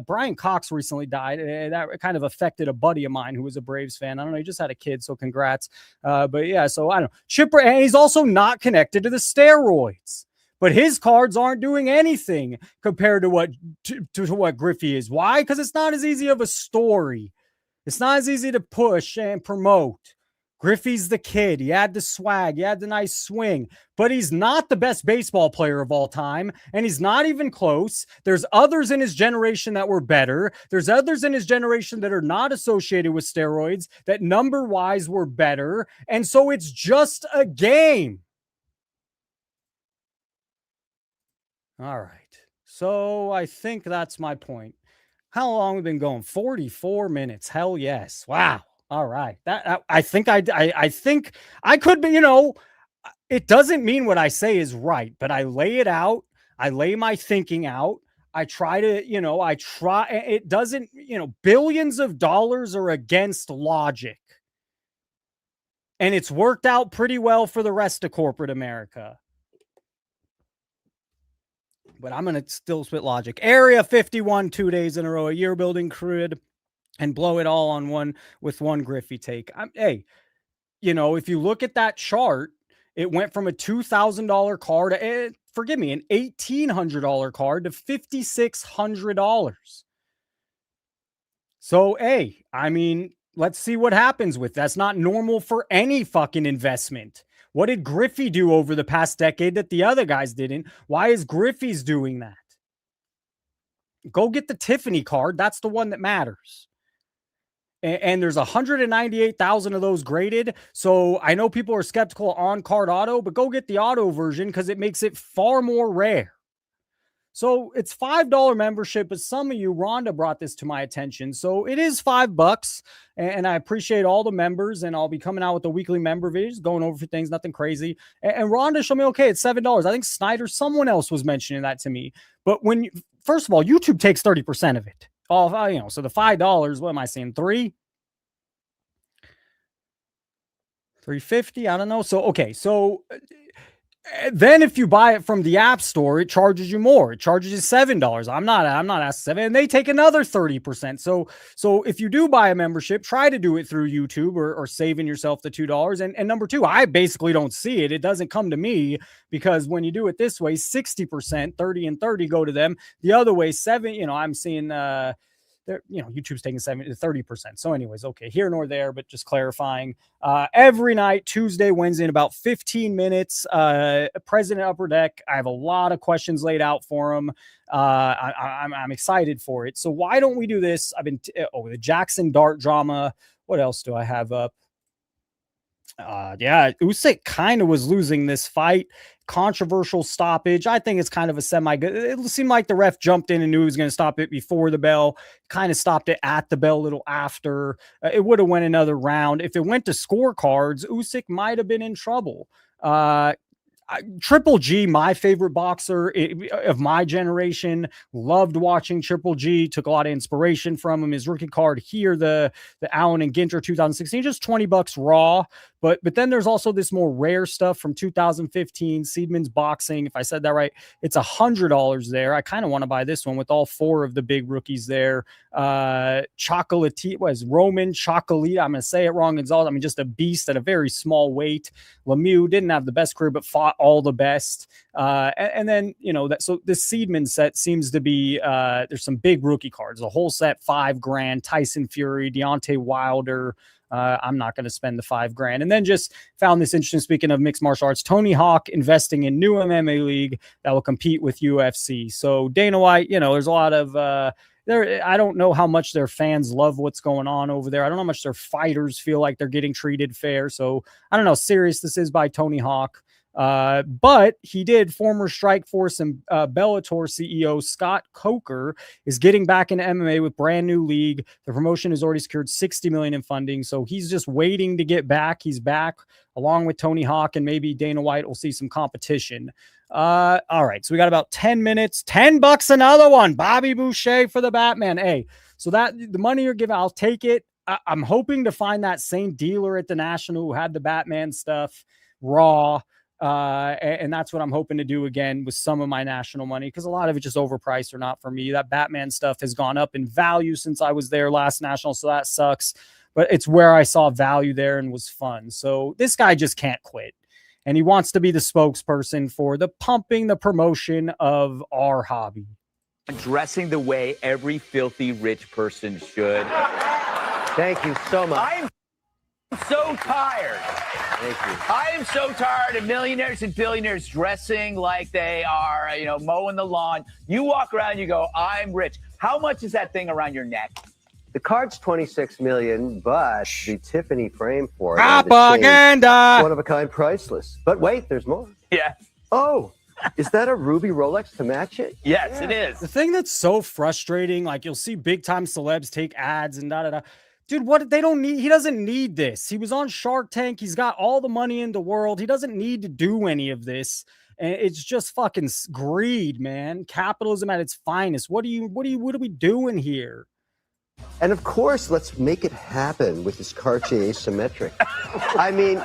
Brian Cox recently died. That kind of affected a buddy of mine who was a Braves fan. I don't know, he just had a kid, so congrats. But yeah, so I don't know. Chipper, and he's also not connected to the steroids, but his cards aren't doing anything compared to what Griffey is. Why? Because it's not as easy of a story. It's not as easy to push and promote. Griffey's the kid. He had the swag. He had the nice swing, but he's not the best baseball player of all time. And he's not even close. There's others in his generation that were better. There's others in his generation that are not associated with steroids that number wise were better. And so it's just a game. All right. So I think that's my point. How long have we been going? 44 minutes. Hell yes. Wow. All right. I think I could be, it doesn't mean what I say is right, but I lay it out. I lay my thinking out. I try to, it doesn't, billions of dollars are against logic. And it's worked out pretty well for the rest of corporate America. But I'm going to still spit logic. Area 51, 2 days in a row, a year building crude and blow it all on with one Griffey take. Hey, if you look at that chart, it went from a $2,000 card to, an $1,800 card to $5,600. So, hey, let's see what happens with that's not normal for any fucking investment. What did Griffey do over the past decade that the other guys didn't? Why is Griffey's doing that? Go get the Tiffany card. That's the one that matters. And there's 198,000 of those graded. So I know people are skeptical on card auto, but go get the auto version because it makes it far more rare. So it's $5 membership, but some of you, Rhonda brought this to my attention. So it is $5, and I appreciate all the members, and I'll be coming out with the weekly member videos, going over things, nothing crazy. And Rhonda showed me, okay, it's $7. I think Snyder, someone else was mentioning that to me. But first of all, YouTube takes 30% of it. So the $5, what am I saying? $3.50? I don't know. So, okay. So then if you buy it from the App Store, it charges you more. It charges you $7. I'm not asking $7, and they take another 30%. So if you do buy a membership, try to do it through YouTube or saving yourself the $2. And number two, I basically don't see it. It doesn't come to me because when you do it this way, 60%, 30 and 30 go to them. The other way, 7, I'm seeing YouTube's taking 30%. So anyways, okay, here nor there, but just clarifying. Every night, Tuesday, Wednesday, in about 15 minutes, President Upper Deck. I have a lot of questions laid out for him. I'm excited for it. So why don't we do this? I've been the Jaxon dart drama. What else do I have up? Usyk kind of was losing this fight. Controversial stoppage. I think it's kind of a semi-good. It seemed like the ref jumped in and knew he was going to stop it before the bell. Kind of stopped it at the bell a little after. It would have went another round. If it went to scorecards, Usyk might have been in trouble. Triple G, my favorite boxer of my generation, loved watching Triple G, took a lot of inspiration from him. His rookie card here, the Allen and Ginter 2016, just $20 raw. But then there's also this more rare stuff from 2015, Seedman's Boxing. If I said that right, it's $100 there. I kind of want to buy this one with all 4 of the big rookies there. Chocolate, what is Roman Chocolate? I'm going to say it wrong. Gonzalez. Just a beast at a very small weight. Lemieux didn't have the best career, but fought all the best. And then, so this Seedman set seems to be, there's some big rookie cards, a whole set, $5,000, Tyson Fury, Deontay Wilder. I'm not going to spend the $5,000. And then just found this interesting, speaking of mixed martial arts, Tony Hawk investing in new MMA league that will compete with UFC. So Dana White, there's a lot of, I don't know how much their fans love what's going on over there. I don't know how much their fighters feel like they're getting treated fair. So I don't know how serious this is by Tony Hawk. But he did. Former Strikeforce and Bellator CEO Scott Coker is getting back into MMA with brand new league. The promotion has already secured $60 million in funding, so he's just waiting to get back. He's back along with Tony Hawk, and maybe Dana White will see some competition. All right, so we got about 10 minutes. $10 another one. Bobby Boucher for the Batman. Hey, so that the money you're giving, I'll take it. I'm hoping to find that same dealer at the National who had the Batman stuff raw. And that's what I'm hoping to do again with some of my national money, because a lot of it just overpriced or not for me. That Batman stuff has gone up in value since I was there last national, so that sucks, but it's where I saw value there and was fun. So this guy just can't quit, and he wants to be the spokesperson for the promotion of our hobby. Dressing the way every filthy rich person should. Thank you so much. So tired. I am so tired of millionaires and billionaires dressing like they are, mowing the lawn. You walk around and you go, I'm rich. How much is that thing around your neck? The card's $26 million, but the Tiffany frame for it, Propaganda! one of a kind, priceless. But wait, there's more. Yeah. Oh, is that a ruby Rolex to match it? Yes, it is. The thing that's so frustrating, like you'll see big time celebs take ads and da. Dude, what they don't need, he doesn't need this. He was on Shark Tank. He's got all the money in the world. He doesn't need to do any of this. And it's just fucking greed, man. Capitalism at its finest. What are we doing here? And of course, let's make it happen with this Cartier asymmetric. I mean,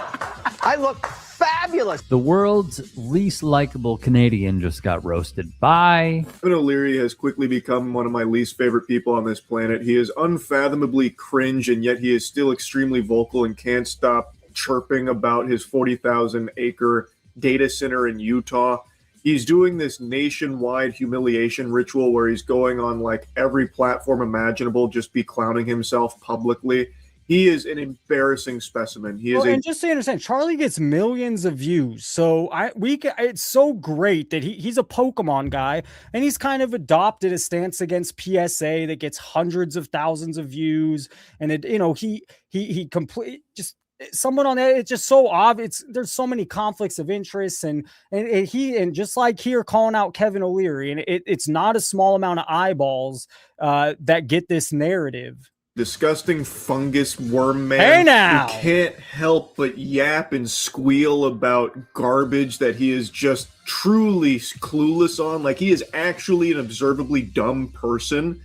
I look fabulous. The world's least likable Canadian just got roasted by... Kevin O'Leary has quickly become one of my least favorite people on this planet. He is unfathomably cringe, and yet he is still extremely vocal and can't stop chirping about his 40,000-acre data center in Utah. He's doing this nationwide humiliation ritual where he's going on like every platform imaginable, just be clowning himself publicly. He is an embarrassing specimen. He is and just so you understand, Charlie gets millions of views. So it's so great that he's a Pokemon guy, and he's kind of adopted a stance against PSA that gets hundreds of thousands of views. And he complete just someone on that. It's just so obvious. There's so many conflicts of interest, and just like here calling out Kevin O'Leary, and it's not a small amount of eyeballs that get this narrative. Disgusting fungus worm man. Hey now! Who can't help but yap and squeal about garbage that he is just truly clueless on. Like, he is actually an observably dumb person,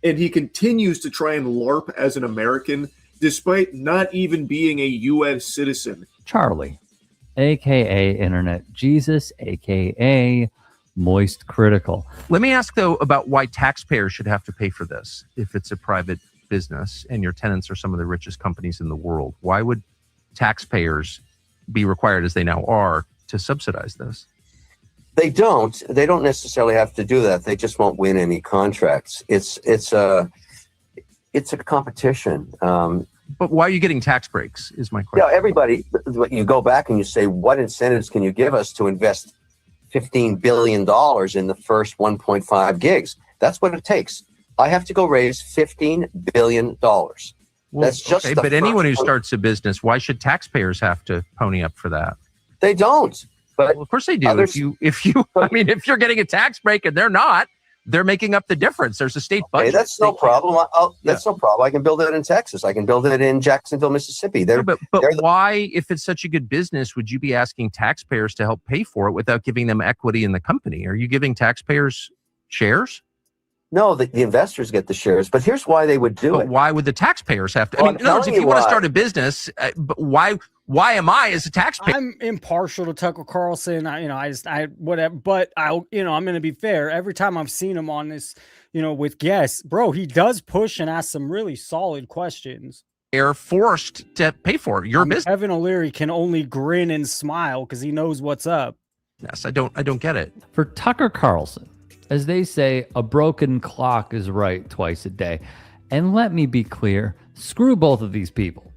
and he continues to try and LARP as an American despite not even being a U.S. citizen. Charlie, a.k.a. Internet Jesus, a.k.a. Moist Critical. Let me ask, though, about why taxpayers should have to pay for this if it's a private business and your tenants are some of the richest companies in the world. Why would taxpayers be required, as they now are, to subsidize this? They don't necessarily have to do that. They just won't win any contracts. It's a competition. But why are you getting tax breaks is my question. Yeah, everybody, you go back and you say, what incentives can you give us to invest $15 billion in the first 1.5 gigs? That's what it takes. I have to go raise $15 billion. That's just okay, but anyone who starts a business, why should taxpayers have to pony up for that? They don't. But well, of course they do. If you're getting a tax break and they're not, they're making up the difference. There's a state budget. Hey, that's no problem. That's no problem. I can build it in Texas. I can build it in Jacksonville, Mississippi. But why, if it's such a good business, would you be asking taxpayers to help pay for it without giving them equity in the company? Are you giving taxpayers shares? No, the investors get the shares. But here's why they would do it. Why would the taxpayers have to? I mean, in other words, if you want to start a business, but why am I as a taxpayer? I'm impartial to Tucker Carlson. Whatever. But I'm going to be fair. Every time I've seen him on this, with guests, bro, he does push and ask some really solid questions. They're forced to pay for it. Your business. Kevin O'Leary can only grin and smile because he knows what's up. Yes, I don't get it. For Tucker Carlson, as they say, a broken clock is right twice a day. And let me be clear, screw both of these people,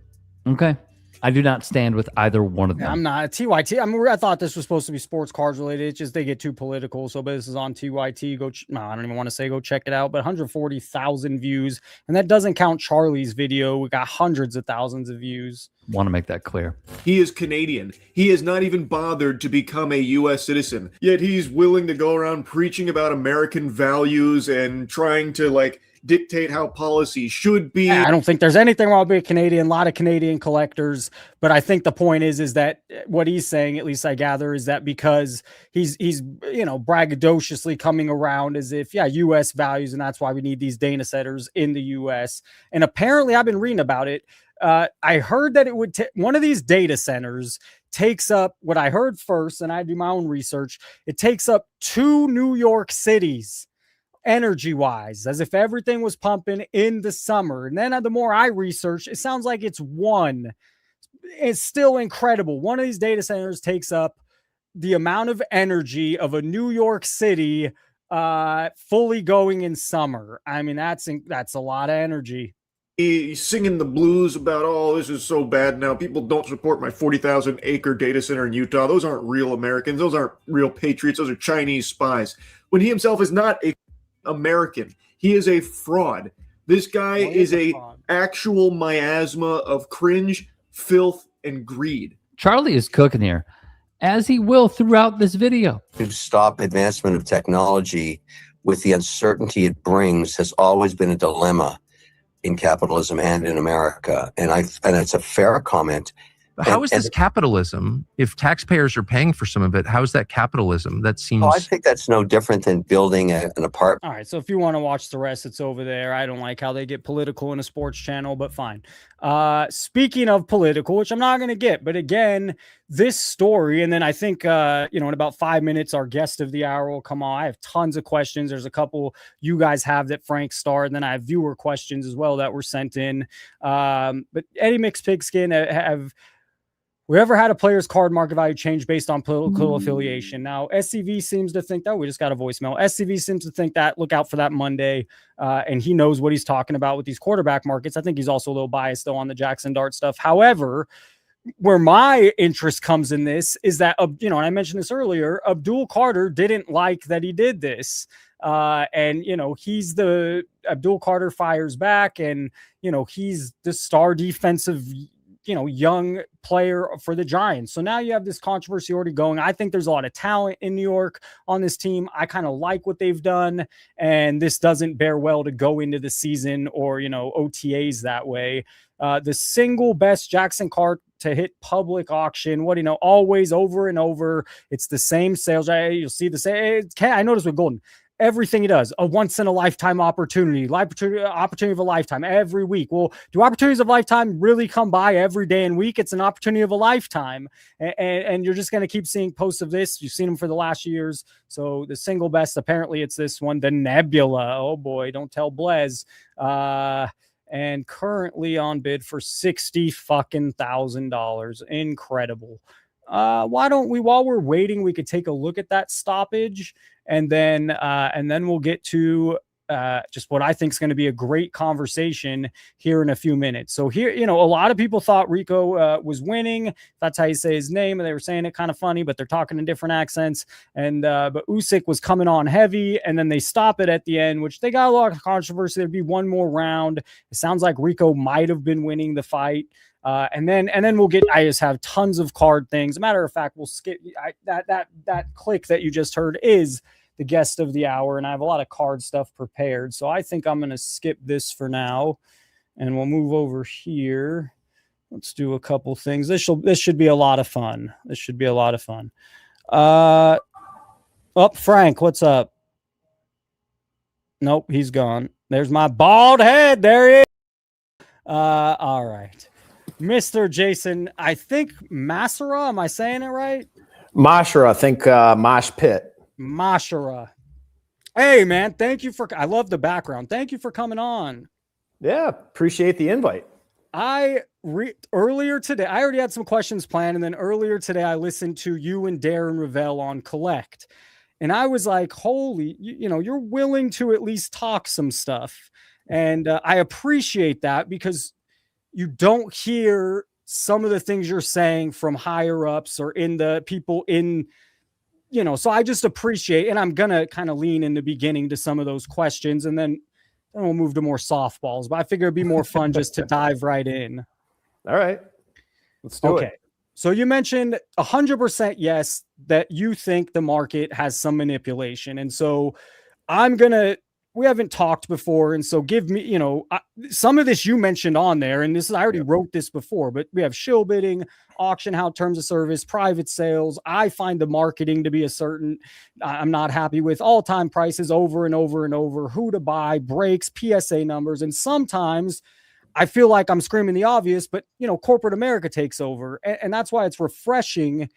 okay? I do not stand with either one of them. I'm not. TYT, I thought this was supposed to be sports cards related. It's just they get too political. So, but this is on TYT. I don't even want to say go check it out, but 140,000 views. And that doesn't count Charlie's video. We got hundreds of thousands of views. Want to make that clear. He is Canadian. He has not even bothered to become a U.S. citizen. Yet he's willing to go around preaching about American values and trying to, dictate how policy should be. I don't think there's anything wrong with being Canadian. A lot of Canadian collectors. But I think the point is that what he's saying, at least I gather, is that because he's braggadociously coming around as if, U.S. values, and that's why we need these data centers in the U.S. And apparently I've been reading about it. I heard that it would one of these data centers takes up what I heard first, and I do my own research. It takes up 2 New York cities energy wise, as if everything was pumping in the summer. And then the more I research, it sounds like it's 1. It's still incredible. One of these data centers takes up the amount of energy of a New York City fully going in summer. I mean, that's a lot of energy. he's singing the blues about, oh, this is so bad now. People don't support my 40,000 acre data center in Utah. Those aren't real Americans. Those aren't real patriots. Those are Chinese spies. When he himself is not a American, he is a fraud. This guy is a actual miasma of cringe, filth, and greed. Charlie is cooking here, as he will throughout this video. To stop advancement of technology with the uncertainty it brings has always been a dilemma in capitalism and in America. And it's a fair comment. But how is this capitalism? If taxpayers are paying for some of it, how is that capitalism? That seems... I think that's no different than building an apartment. All right, so if you want to watch the rest, it's over there. I don't like how they get political in a sports channel, but fine. Speaking of political, which I'm not going to get, but again, this story, and then I think, in about 5 minutes, our guest of the hour will come on. I have tons of questions. There's a couple you guys have that Frank starred, and then I have viewer questions as well that were sent in. But Eddie Mixed Pigskin have... We ever had a player's card market value change based on political affiliation? Now, SCV seems to think that. We just got a voicemail. SCV seems to think that. Look out for that Monday. And he knows what he's talking about with these quarterback markets. I think he's also a little biased, though, on the Jaxon Dart stuff. However, where my interest comes in this is that, and I mentioned this earlier, Abdul Carter didn't like that he did this. He's the Abdul Carter fires back, and, he's the star defensive young player for the Giants. So now you have this controversy already going. I think there's a lot of talent in New York on this team. I kind of like what they've done, and this doesn't bear well to go into the season or, OTAs that way. The single best Jaxon card to hit public auction, always over and over. It's the same sales. You'll see the same. I noticed with Golden, everything he does, a once-in-a-lifetime opportunity of a lifetime every week. Well, do opportunities of a lifetime really come by every day and week? It's an opportunity of a lifetime. And you're just going to keep seeing posts of this. You've seen them for the last years. So the single best, apparently it's this one, the Nebula. Oh boy, don't tell Blez. And currently on bid for $60,000. Incredible. Why don't we, while we're waiting, we could take a look at that stoppage, and then we'll get to just what I think is going to be a great conversation here in a few minutes. So here, a lot of people thought Rico was winning. That's how you say his name, and they were saying it kind of funny, but they're talking in different accents. And but Usyk was coming on heavy, and then they stop it at the end, which they got a lot of controversy. There'd be one more round. It sounds like Rico might have been winning the fight. And then we'll get, I just have tons of card things. Matter of fact, we'll skip that click that you just heard is the guest of the hour. And I have a lot of card stuff prepared. So I think I'm going to skip this for now, and we'll move over here. Let's do a couple things. This should be a lot of fun. Frank, what's up? Nope, he's gone. There's my bald head. There he is. All right. Mr. Jason, I think Masera, am I saying it right? Mashra, I think Mosh Pit. Mashera. Hey, man, thank you I love the background. Thank you for coming on. Yeah, appreciate the invite. Earlier today, I already had some questions planned, and then earlier today, I listened to you and Darren Ravel on Collect, and I was like, holy, you're willing to at least talk some stuff, and I appreciate that, because you don't hear some of the things you're saying from higher ups or in the people in, so I just appreciate, and I'm going to kind of lean in the beginning to some of those questions, and then we'll move to more softballs, but I figure it'd be more fun just to dive right in. All right, let's do it. So you mentioned 100% yes, that you think the market has some manipulation. And so we haven't talked before, and so give me, some of this you mentioned on there, and I already wrote this before, but we have shill bidding, auction house terms of service, private sales. I find the marketing to be I'm not happy with all-time prices over and over and over, who to buy, breaks, PSA numbers, and sometimes I feel like I'm screaming the obvious, but corporate America takes over, and that's why it's refreshing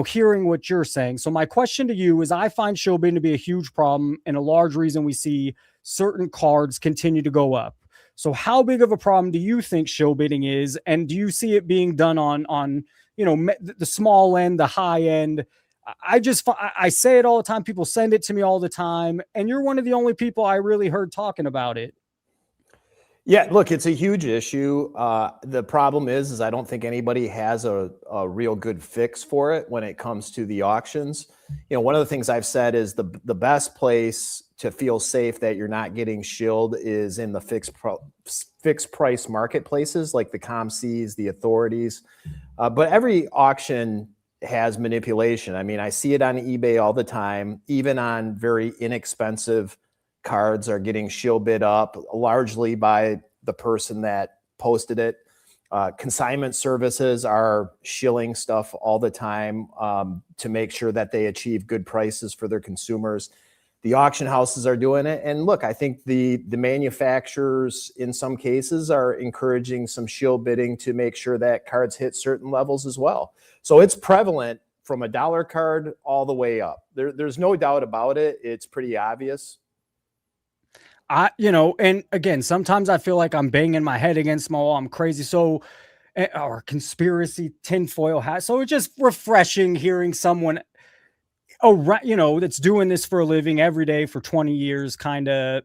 hearing what you're saying. So my question to you is, I find shill bidding to be a huge problem and a large reason we see certain cards continue to go up. So how big of a problem do you think shill bidding is? And do you see it being done on the small end, the high end? I say it all the time. People send it to me all the time. And you're one of the only people I really heard talking about it. Yeah, look, it's a huge issue. The problem is I don't think anybody has a real good fix for it when it comes to the auctions. You know, one of the things I've said is the best place to feel safe that you're not getting shilled is in the fixed price marketplaces like the ComCs, the authorities. But every auction has manipulation. I mean, I see it on eBay all the time, even on very inexpensive cards are getting shill bid up largely by the person that posted it. Consignment services are shilling stuff all the time to make sure that they achieve good prices for their consumers. The auction houses are doing it. And look, I think the manufacturers in some cases are encouraging some shill bidding to make sure that cards hit certain levels as well. So it's prevalent from a dollar card all the way up. There's no doubt about it. It's pretty obvious. You know, and again, sometimes I feel like I'm banging my head against my wall. I'm crazy. So, or conspiracy tinfoil hat. So it's just refreshing hearing someone, you know, that's doing this for a living every day for 20 years, kind of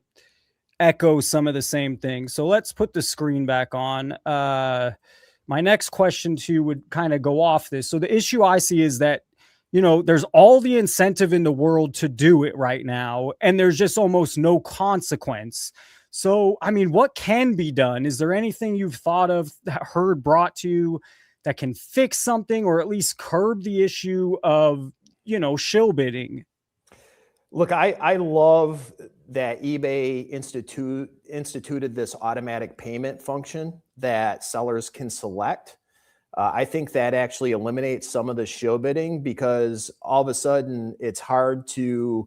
echo some of the same things. So let's put the screen back on. My next question to you would kind of go off this. So the issue I see is that, you know, there's all the incentive in the world to do it right now, and there's just almost no consequence. So, I mean, what can be done? Is there anything you've thought of, heard brought to you that can fix something or at least curb the issue of, you know, shill bidding? Look, I love that eBay instituted this automatic payment function that sellers can select. I think that actually eliminates some of the shill bidding because all of a sudden it's hard to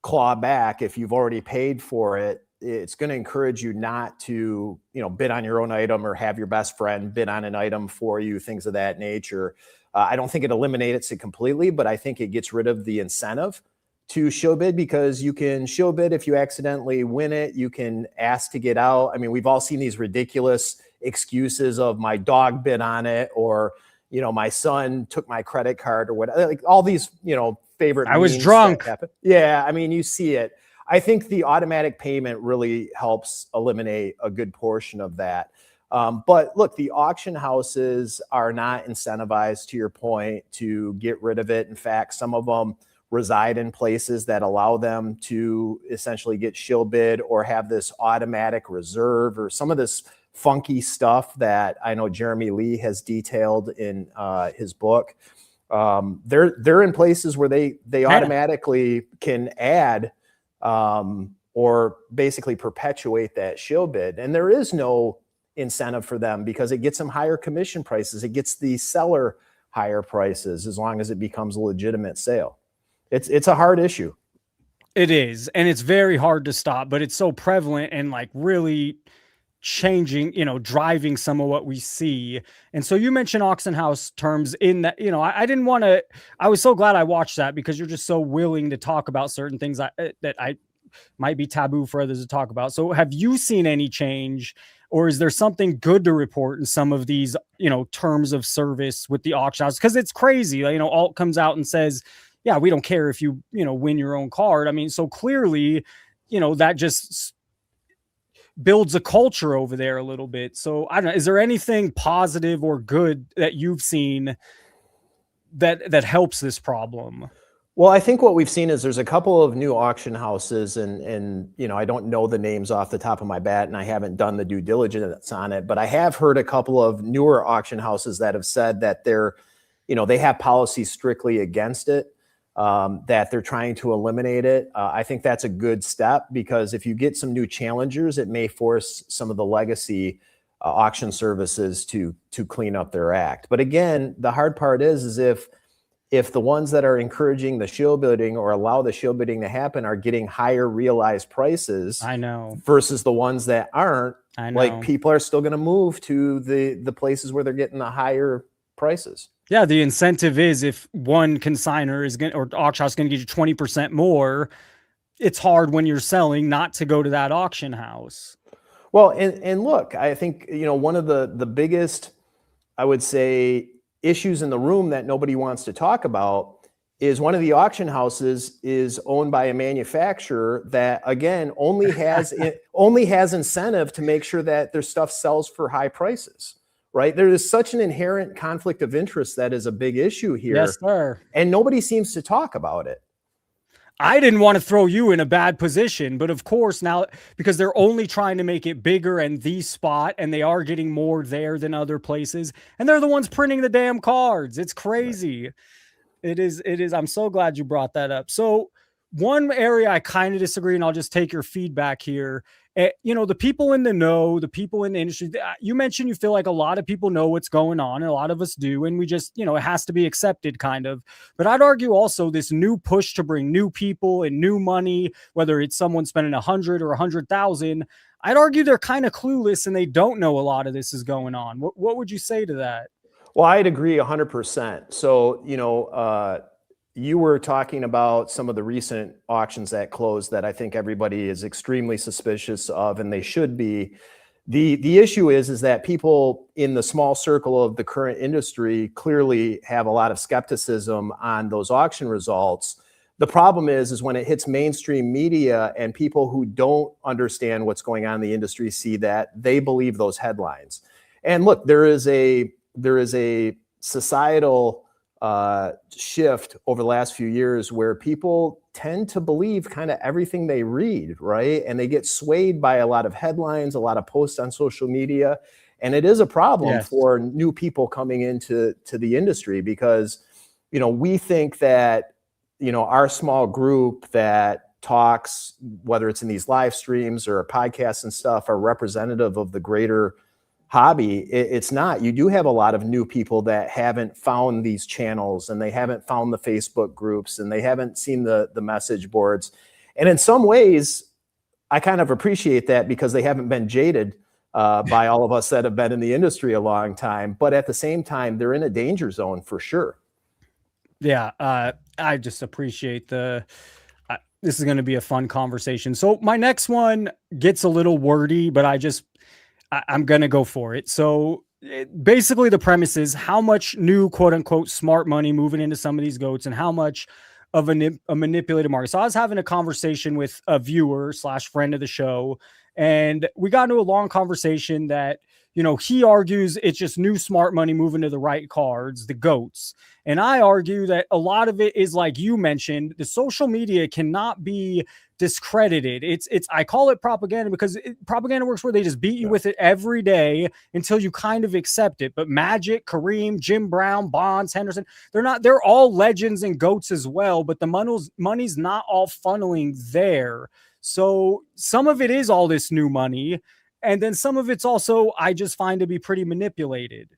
claw back if you've already paid for it. It's going to encourage you not to, you know, bid on your own item or have your best friend bid on an item for you, things of that nature. I don't think it eliminates it completely, but I think it gets rid of the incentive to shill bid because you can shill bid if you accidentally win it. You can ask to get out. I mean, we've all seen these ridiculous excuses of my dog bid on it, or, you know, my son took my credit card or whatever, like all these, you know, favorite. I was drunk. Yeah. I mean, you see it. I think the automatic payment really helps eliminate a good portion of that. But look, the auction houses are not incentivized, to your point, to get rid of it. In fact, some of them reside in places that allow them to essentially get shill bid or have this automatic reserve or some of this funky stuff that I know Jeremy Lee has detailed in his book. They're in places where they automatically can add or basically perpetuate that shill bid. And there is no incentive for them because it gets them higher commission prices. It gets the seller higher prices as long as it becomes a legitimate sale. It's a hard issue. It is. And it's very hard to stop, but it's so prevalent and like really changing, you know, driving some of what we see. And so you mentioned auction house terms in that, you know, I didn't want to, I was so glad I watched that because you're just so willing to talk about certain things that I might be taboo for others to talk about. So have you seen any change, or is there something good to report in some of these, you know, terms of service with the auction house? Because it's crazy. You know, Alt comes out and says, yeah, we don't care if you know, win your own card. I mean, so clearly, you know, that just builds a culture over there a little bit. So I don't know, is there anything positive or good that you've seen that helps this problem? Well, I think what we've seen is there's a couple of new auction houses and you know, I don't know the names off the top of my bat and I haven't done the due diligence on it, but I have heard a couple of newer auction houses that have said that they're, you know, they have policies strictly against it, that they're trying to eliminate it. I think that's a good step because if you get some new challengers, it may force some of the legacy auction services to clean up their act. But again, the hard part is if the ones that are encouraging the shill bidding or allow the shill bidding to happen are getting higher realized prices, I know, versus the ones that aren't, I know, like people are still going to move to the places where they're getting the higher prices. Yeah, the incentive is if one consigner is going, or auction house is going to get you 20% more, it's hard when you're selling not to go to that auction house. Well, and look, I think, you know, one of the biggest, I would say, issues in the room that nobody wants to talk about is one of the auction houses is owned by a manufacturer that, again, only has incentive to make sure that their stuff sells for high prices, right? There is such an inherent conflict of interest that is a big issue here. Yes, sir. And nobody seems to talk about it. I didn't want to throw you in a bad position, but of course now, because they're only trying to make it bigger and the spot, and they are getting more there than other places, and they're the ones printing the damn cards. It's crazy. Right. It is. I'm so glad you brought that up. So one area I kind of disagree, and I'll just take your feedback here. The people in the know, the people in the industry, you mentioned you feel like a lot of people know what's going on, and a lot of us do, and we just, it has to be accepted kind of. But I'd argue also this new push to bring new people and new money, whether it's someone spending 100 or 100,000, I'd argue they're kind of clueless and they don't know a lot of this is going on. What would you say to that? Well, I'd agree 100%. So, you were talking about some of the recent auctions that closed that I think everybody is extremely suspicious of, and they should be. The issue is that people in the small circle of the current industry clearly have a lot of skepticism on those auction results. The problem is when it hits mainstream media and people who don't understand what's going on in the industry see that, they believe those headlines. And look, there is a societal shift over the last few years where people tend to believe kind of everything they read, right? And they get swayed by a lot of headlines, a lot of posts on social media. And it is a problem for new people coming into the industry because, we think that, our small group that talks, whether it's in these live streams or podcasts and stuff, are representative of the greater hobby. It's not. You do have a lot of new people that haven't found these channels, and they haven't found the Facebook groups, and they haven't seen the message boards. And in some ways, I kind of appreciate that because they haven't been jaded by all of us that have been in the industry a long time. But at the same time, they're in a danger zone for sure. Yeah, I just appreciate this is going to be a fun conversation. So my next one gets a little wordy, but I'm going to go for it. So basically the premise is how much new quote unquote smart money moving into some of these goats and how much of a manipulated market. So I was having a conversation with a viewer / friend of the show, and we got into a long conversation that, he argues it's just new smart money moving to the right cards, the goats. And I argue that a lot of it is, like you mentioned, the social media cannot be discredited. I call it propaganda because propaganda works where they just beat you with it every day until you kind of accept it. But Magic, Kareem, Jim Brown, Bonds, Henderson, they're all legends and goats as well, but the money's not all funneling there. So some of it is all this new money, and then some of it's also, I just find to be pretty manipulated.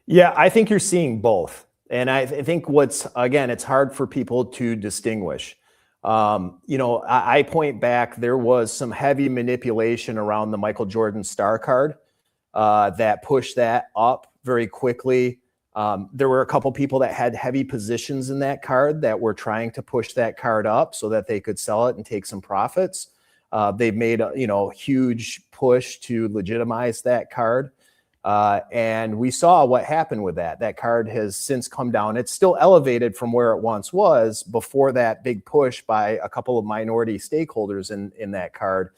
Yeah, I think you're seeing both. And I think it's hard for people to distinguish. I point back, there was some heavy manipulation around the Michael Jordan star card that pushed that up very quickly. There were a couple people that had heavy positions in that card that were trying to push that card up so that they could sell it and take some profits. They've made a huge push to legitimize that card. And we saw what happened with that. That card has since come down. It's still elevated from where it once was before that big push by a couple of minority stakeholders in that card.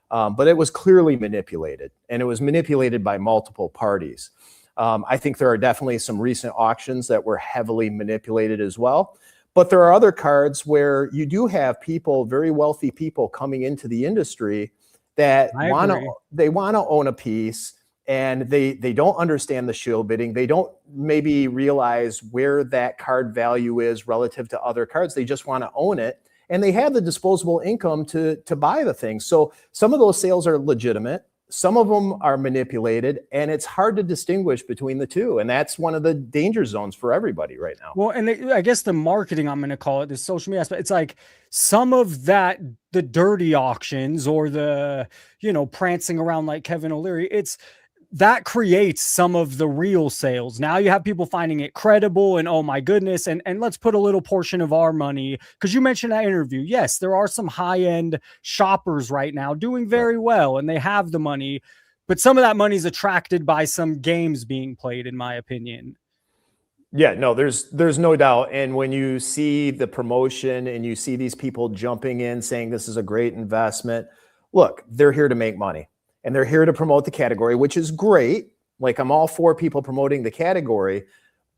But it was clearly manipulated, and it was manipulated by multiple parties. I think there are definitely some recent auctions that were heavily manipulated as well. But there are other cards where you do have people, very wealthy people coming into the industry that want to own a piece, and they don't understand the shield bidding. They don't maybe realize where that card value is relative to other cards. They just want to own it, and they have the disposable income to buy the thing. So some of those sales are legitimate. Some of them are manipulated, and it's hard to distinguish between the two. And that's one of the danger zones for everybody right now. Well, and I guess the marketing, I'm going to call it, the social media aspect, it's like some of that, the dirty auctions or the, prancing around like Kevin O'Leary, that creates some of the real sales. Now you have people finding it credible and, oh my goodness, and let's put a little portion of our money, because you mentioned that interview. Yes, there are some high-end shoppers right now doing very well, and they have the money, but some of that money is attracted by some games being played, in my opinion. Yeah, no, there's no doubt. And when you see the promotion and you see these people jumping in saying this is a great investment, look, they're here to make money and they're here to promote the category, which is great. Like I'm all for people promoting the category,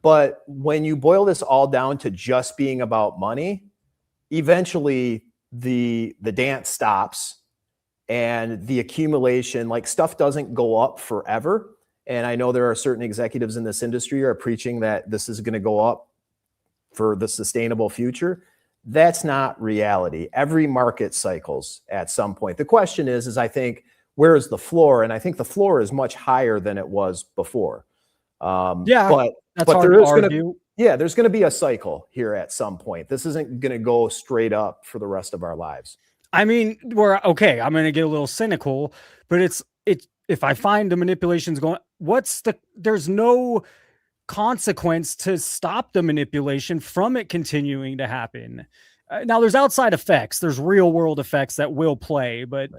but when you boil this all down to just being about money, eventually the dance stops and the accumulation, like stuff doesn't go up forever. And I know there are certain executives in this industry who are preaching that this is going to go up for the sustainable future. That's not reality. Every market cycles at some point. The question is I think, where is the floor? And I think the floor is much higher than it was before. That's but hard there to is going argue. to, there's going to be a cycle here at some point. This isn't going to go straight up for the rest of our lives. I mean, I'm going to get a little cynical, but it's if I find the manipulation's going, there's no consequence to stop the manipulation from it continuing to happen. Now there's outside effects, there's real world effects that will play, but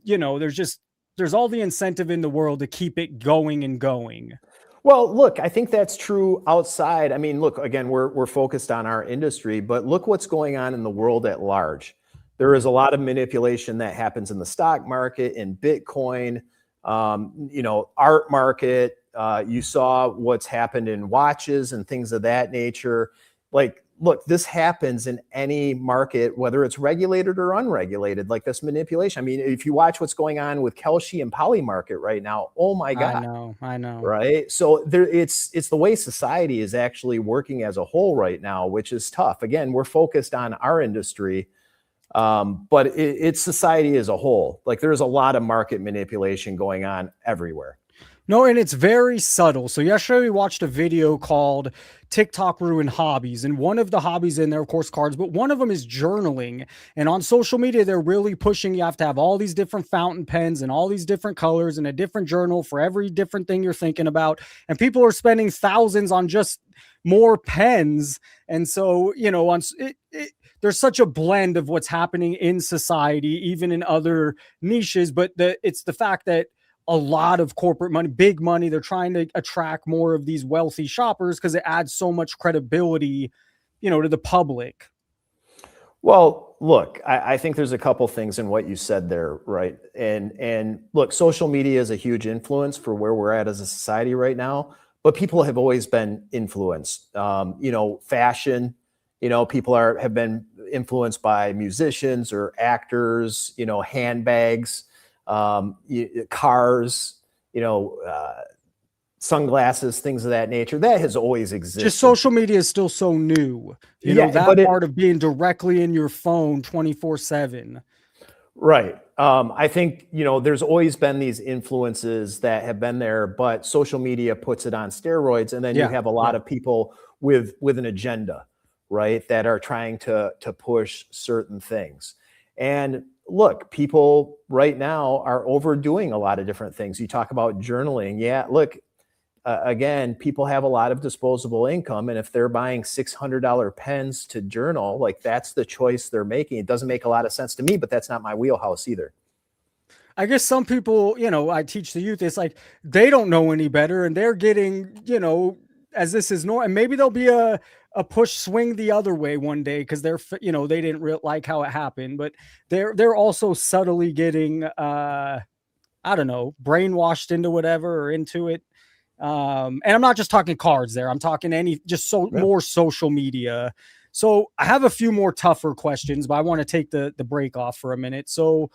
there's all the incentive in the world to keep it going and going. Well, look, I think that's true outside. I mean, look, again, we're focused on our industry, but look what's going on in the world at large. There is a lot of manipulation that happens in the stock market, in Bitcoin, art market. You saw what's happened in watches and things of that nature. Like, look, this happens in any market, whether it's regulated or unregulated, like this manipulation. I mean, if you watch what's going on with Kelshi and Polymarket right now, oh my God. I know. Right. So it's the way society is actually working as a whole right now, which is tough. Again, we're focused on our industry. But it's society as a whole. Like there's a lot of market manipulation going on everywhere. No, and it's very subtle. So yesterday we watched a video called TikTok Ruined Hobbies. And one of the hobbies in there, of course, cards, but one of them is journaling. And on social media, they're really pushing you have to have all these different fountain pens and all these different colors and a different journal for every different thing you're thinking about. And people are spending thousands on just more pens. And so, there's such a blend of what's happening in society, even in other niches. But it's the fact that a lot of corporate money, big money, they're trying to attract more of these wealthy shoppers because it adds so much credibility, to the public. Well, look, I think there's a couple things in what you said there, right? And look, social media is a huge influence for where we're at as a society right now, but people have always been influenced. Fashion, people have been influenced by musicians or actors, handbags, cars, sunglasses, things of that nature. That has always existed. Just social media is still so new. That part of being directly in your phone 24/7. Right. I think, there's always been these influences that have been there, but social media puts it on steroids. And then you have a lot of people with an agenda, right, that are trying to push certain things. And look, people right now are overdoing a lot of different things. You talk about journaling. Yeah, look, again, people have a lot of disposable income. And if they're buying $600 pens to journal, like that's the choice they're making. It doesn't make a lot of sense to me, but that's not my wheelhouse either. I guess some people, I teach the youth, it's like they don't know any better and they're getting, as this is normal. And maybe there'll be a push swing the other way one day because they're, they didn't like how it happened, but they're also subtly getting, brainwashed into whatever or into it. And I'm not just talking cards there. I'm talking more social media. So I have a few more tougher questions, but I want to take the break off for a minute. So,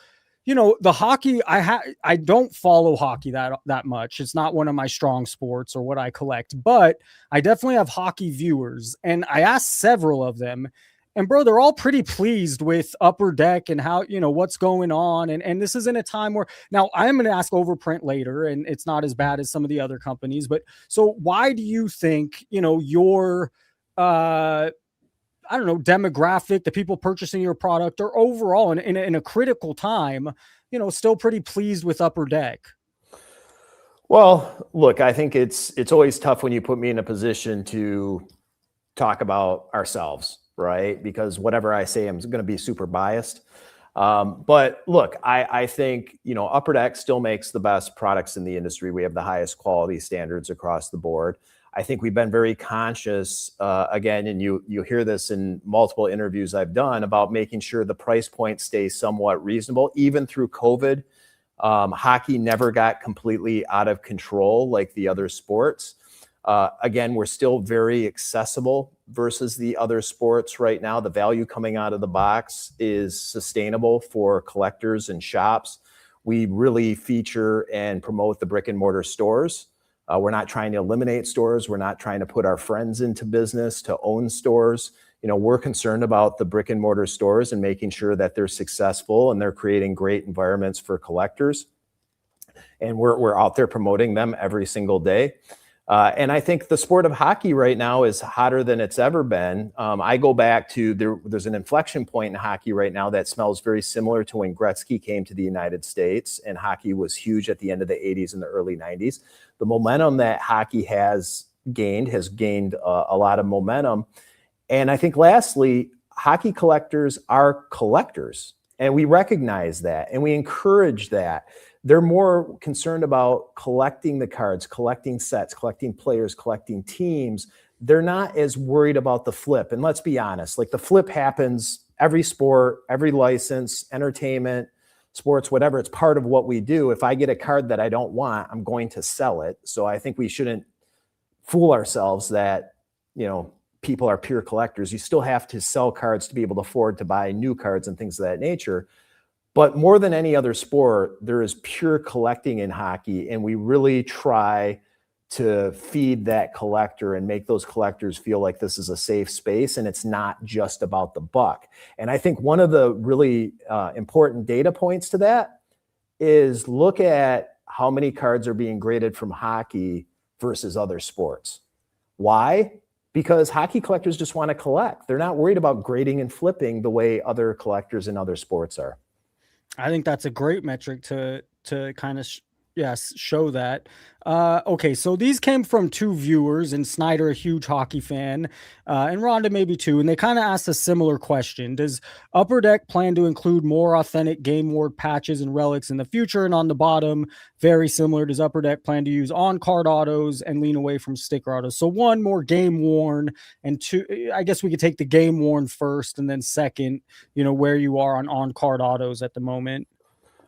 the hockey, I don't follow hockey that much. It's not one of my strong sports or what I collect, but I definitely have hockey viewers. And I asked several of them, and bro, they're all pretty pleased with Upper Deck and how, what's going on. And this is in a time where now I'm going to ask Overprint later, and it's not as bad as some of the other companies. But so why do you think, your, demographic, the people purchasing your product, or overall in a critical time, still pretty pleased with Upper Deck? Well, look, I think it's always tough when you put me in a position to talk about ourselves, right? Because whatever I say, I'm going to be super biased. But look, I think, Upper Deck still makes the best products in the industry. We have the highest quality standards across the board. I think we've been very conscious, again, and you hear this in multiple interviews I've done, about making sure the price point stays somewhat reasonable. Even through COVID, hockey never got completely out of control like the other sports. Again, we're still very accessible versus the other sports right now. The value coming out of the box is sustainable for collectors and shops. We really feature and promote the brick and mortar stores. We're not trying to eliminate stores. We're not trying to put our friends into business to own stores. We're concerned about the brick and mortar stores and making sure that they're successful and they're creating great environments for collectors. And we're out there promoting them every single day. And I think the sport of hockey right now is hotter than it's ever been. I go back to there's an inflection point in hockey right now that smells very similar to when Gretzky came to the United States, and hockey was huge at the end of the 80s and the early 90s. The momentum that hockey has gained a lot of momentum. And I think lastly, hockey collectors are collectors, and we recognize that and we encourage that. They're more concerned about collecting the cards, collecting sets, collecting players, collecting teams. They're not as worried about the flip. And let's be honest, like the flip happens every sport, every license, entertainment, sports, whatever. It's part of what we do. If I get a card that I don't want, I'm going to sell it. So I think we shouldn't fool ourselves that, people are pure collectors. You still have to sell cards to be able to afford to buy new cards and things of that nature. But more than any other sport, there is pure collecting in hockey, and we really try to feed that collector and make those collectors feel like this is a safe space and it's not just about the buck. And I think one of the really important data points to that is look at how many cards are being graded from hockey versus other sports. Why? Because hockey collectors just want to collect. They're not worried about grading and flipping the way other collectors in other sports are. I think that's a great metric to kind of show that. Okay, so these came from two viewers, and Snyder, a huge hockey fan, and Rhonda maybe too, and they kind of asked a similar question. Does Upper Deck plan to include more authentic Game Ward patches and relics in the future? And on the bottom, very similar, does Upper Deck plan to use on-card autos and lean away from sticker autos? So one, more game worn, and two, I guess we could take the game worn first, and then second, where you are on-card autos at the moment.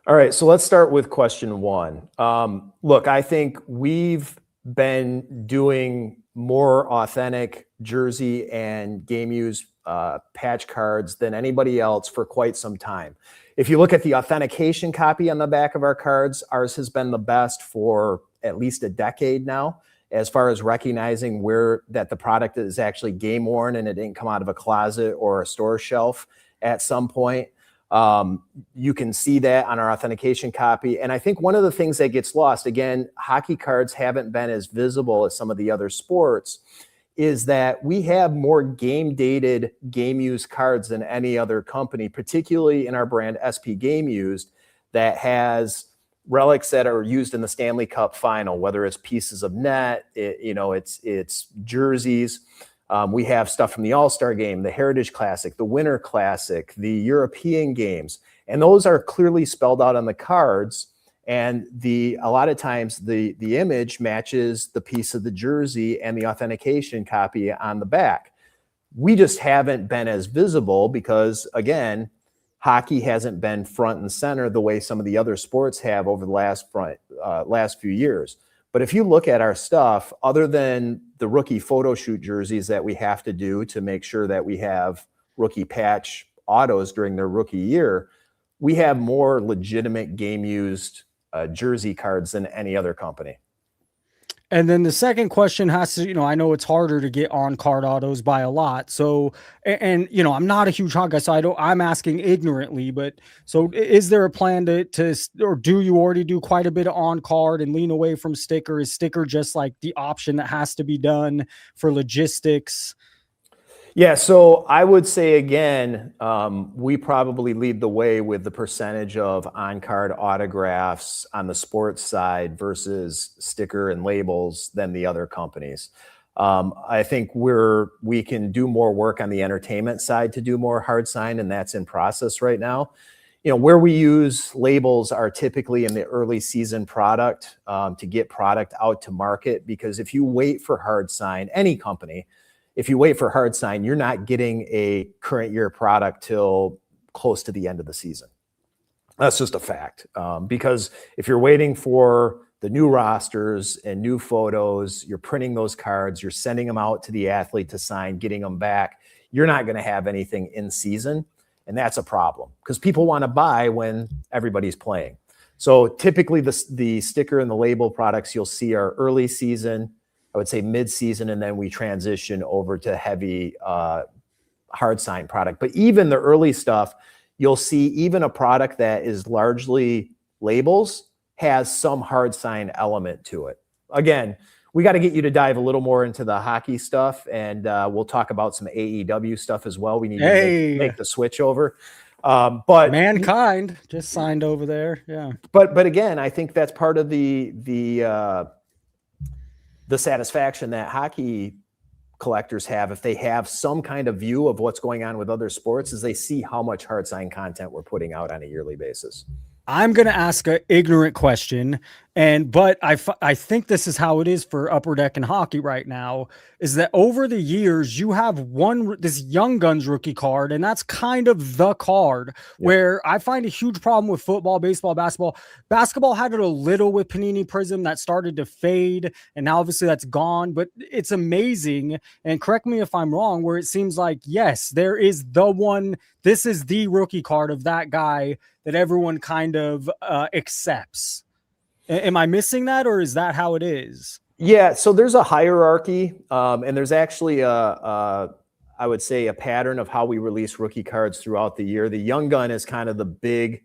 All right, so let's start with question one. Look, I think we've been doing more authentic jersey and game use patch cards than anybody else for quite some time. If you look at the authentication copy on the back of our cards, ours has been the best for at least a decade now, as far as recognizing that the product is actually game worn and it didn't come out of a closet or a store shelf at some point. You can see that on our authentication copy. And I think one of the things that gets lost, again, hockey cards haven't been as visible as some of the other sports, is that we have more game dated game used cards than any other company, particularly in our brand SP Game Used, that has relics that are used in the Stanley Cup final, whether it's pieces of net, it's jerseys. We have stuff from the All-Star Game, the Heritage Classic, the Winter Classic, the European games, and those are clearly spelled out on the cards. And a lot of times the image matches the piece of the jersey and the authentication copy on the back. We just haven't been as visible because, again, hockey hasn't been front and center the way some of the other sports have over the last few years. But if you look at our stuff, other than the rookie photo shoot jerseys that we have to do to make sure that we have rookie patch autos during their rookie year, we have more legitimate game used jersey cards than any other company. And then the second question has to, I know it's harder to get on card autos by a lot. So, and I'm not a huge hog guy, so I'm asking ignorantly, but so is there a plan or do you already do quite a bit of on card and lean away from sticker? Is sticker just like the option that has to be done for logistics? Yeah, so I would say, again, we probably lead the way with the percentage of on-card autographs on the sports side versus sticker and labels than the other companies. I think we can do more work on the entertainment side to do more hard sign, and that's in process right now. where we use labels are typically in the early season product to get product out to market, because if you wait for hard sign, any company, if you wait for hard sign, you're not getting a current year product till close to the end of the season. That's just a fact. Because if you're waiting for the new rosters and new photos, you're printing those cards, you're sending them out to the athlete to sign, getting them back, you're not going to have anything in season. And that's a problem because people want to buy when everybody's playing. So typically the sticker and the label products you'll see are early season, I would say mid-season, and then we transition over to heavy hard sign product. But even the early stuff, you'll see even a product that is largely labels has some hard sign element to it. Again, we got to get you to dive a little more into the hockey stuff, and we'll talk about some AEW stuff as well. We need to make the switch over. But Mankind just signed over there. Yeah. But again, I think that's part of the satisfaction that hockey collectors have, if they have some kind of view of what's going on with other sports, is they see how much hard sign content we're putting out on a yearly basis. I'm going to ask an ignorant question, but I think this is how it is for Upper Deck and hockey right now, is that over the years, you have this Young Guns rookie card, and that's kind of the card where I find a huge problem with football, baseball, basketball. Basketball had it a little with Panini Prism that started to fade, and now obviously that's gone, but it's amazing, and correct me if I'm wrong, where it seems like, yes, there is the one, this is the rookie card of that guy that everyone kind of accepts. Am I missing that, or is that how it is? Yeah, so there's a hierarchy, and there's actually I would say a pattern of how we release rookie cards throughout the year. The Young Gun is kind of the big,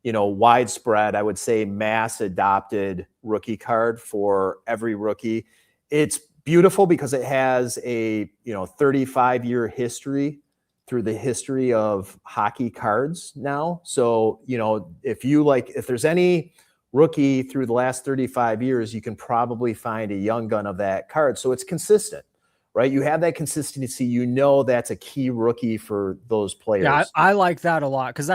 widespread, I would say mass adopted rookie card for every rookie. It's beautiful because it has a 35-year history through the history of hockey cards now. So, if there's any rookie through the last 35 years, you can probably find a Young Gun of that card. So it's consistent, right? You have that consistency. That's a key rookie for those players. Yeah, I like that a lot because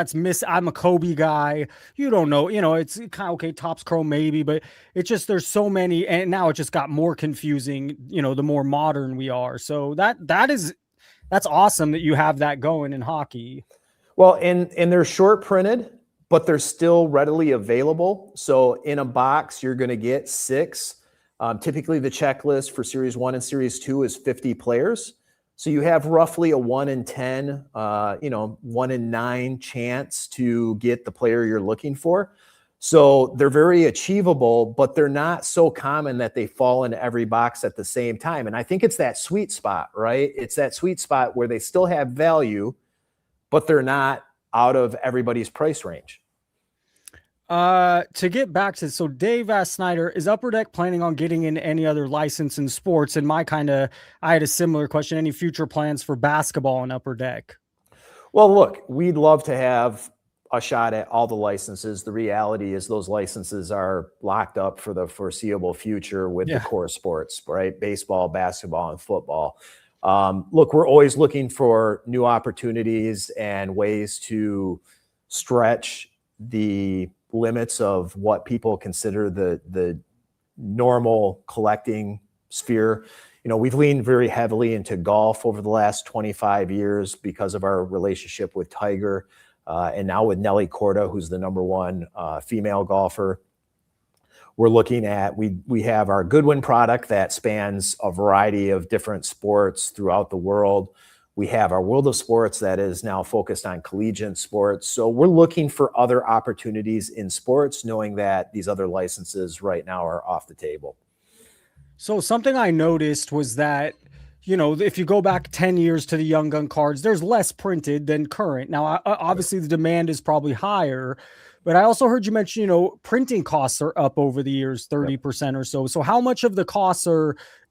I'm a Kobe guy. You don't know, it's kind of okay, Topps Chrome maybe, but it's just there's so many, and now it just got more confusing, the more modern we are. So that's awesome that you have that going in hockey. Well, and they're short printed, but they're still readily available. So in a box, you're going to get 6. Typically, the checklist for Series 1 and Series 2 is 50 players. So you have roughly a 1 in 10, 1 in 9 chance to get the player you're looking for. So they're very achievable, but they're not so common that they fall into every box at the same time. And I think it's that sweet spot, right? It's that sweet spot where they still have value, but they're not out of everybody's price range. To get back to, so Dave asked Snyder, is Upper Deck planning on getting in any other license in sports? And I had a similar question. Any future plans for basketball and Upper Deck? Well, look, we'd love to have a shot at all the licenses. The reality is those licenses are locked up for the foreseeable future with the core sports, right? Baseball, basketball, and football. Look, we're always looking for new opportunities and ways to stretch the limits of what people consider the normal collecting sphere. We've leaned very heavily into golf over the last 25 years because of our relationship with Tiger. And now with Nelly Korda, who's the #1 female golfer. We're looking at, we have our Goodwin product that spans a variety of different sports throughout the world. We have our World of Sports that is now focused on collegiate sports. So we're looking for other opportunities in sports, knowing that these other licenses right now are off the table. So something I noticed was that, if you go back 10 years to the Young Gun cards, there's less printed than current. Now, obviously the demand is probably higher, but I also heard you mention, printing costs are up over the years, 30% or so. So how much of the costs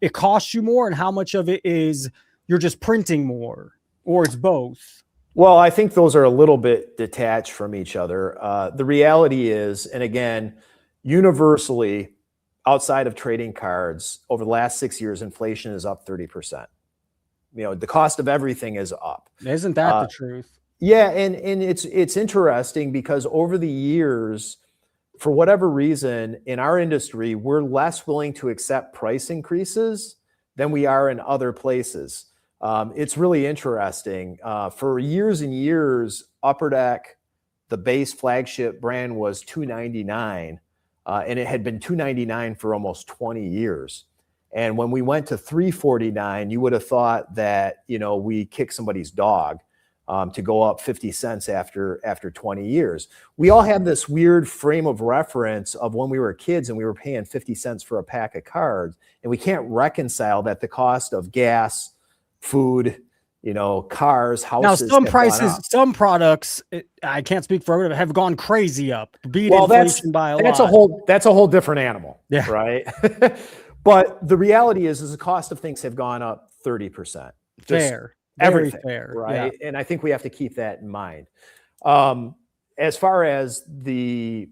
it costs you more, and how much of it is you're just printing more, or it's both? Well, I think those are a little bit detached from each other. The reality is, and again, universally, outside of trading cards, over the last 6 years, inflation is up 30%. The cost of everything is up. Isn't that the truth? Yeah, and it's interesting because over the years, for whatever reason, in our industry, we're less willing to accept price increases than we are in other places. It's really interesting. For years and years, Upper Deck, the base flagship brand, was $299, and it had been $299 for almost 20 years. And when we went to $349, you would have thought that, you know, we kicked somebody's dog. To go up 50 cents after 20 years. We all have this weird frame of reference of when we were kids and we were paying 50 cents for a pack of cards, and we can't reconcile that the cost of gas, food, you know, cars, houses. Now, some have gone prices, up. some products, I can't speak for everyone, have gone crazy up, beat Well, inflation by a lot. that's a whole different animal, Yeah. right? But the reality is the cost of things have gone up 30%. Just Fair. Very everything, fair. right? Yeah. And I think we have to keep that in mind. As far as the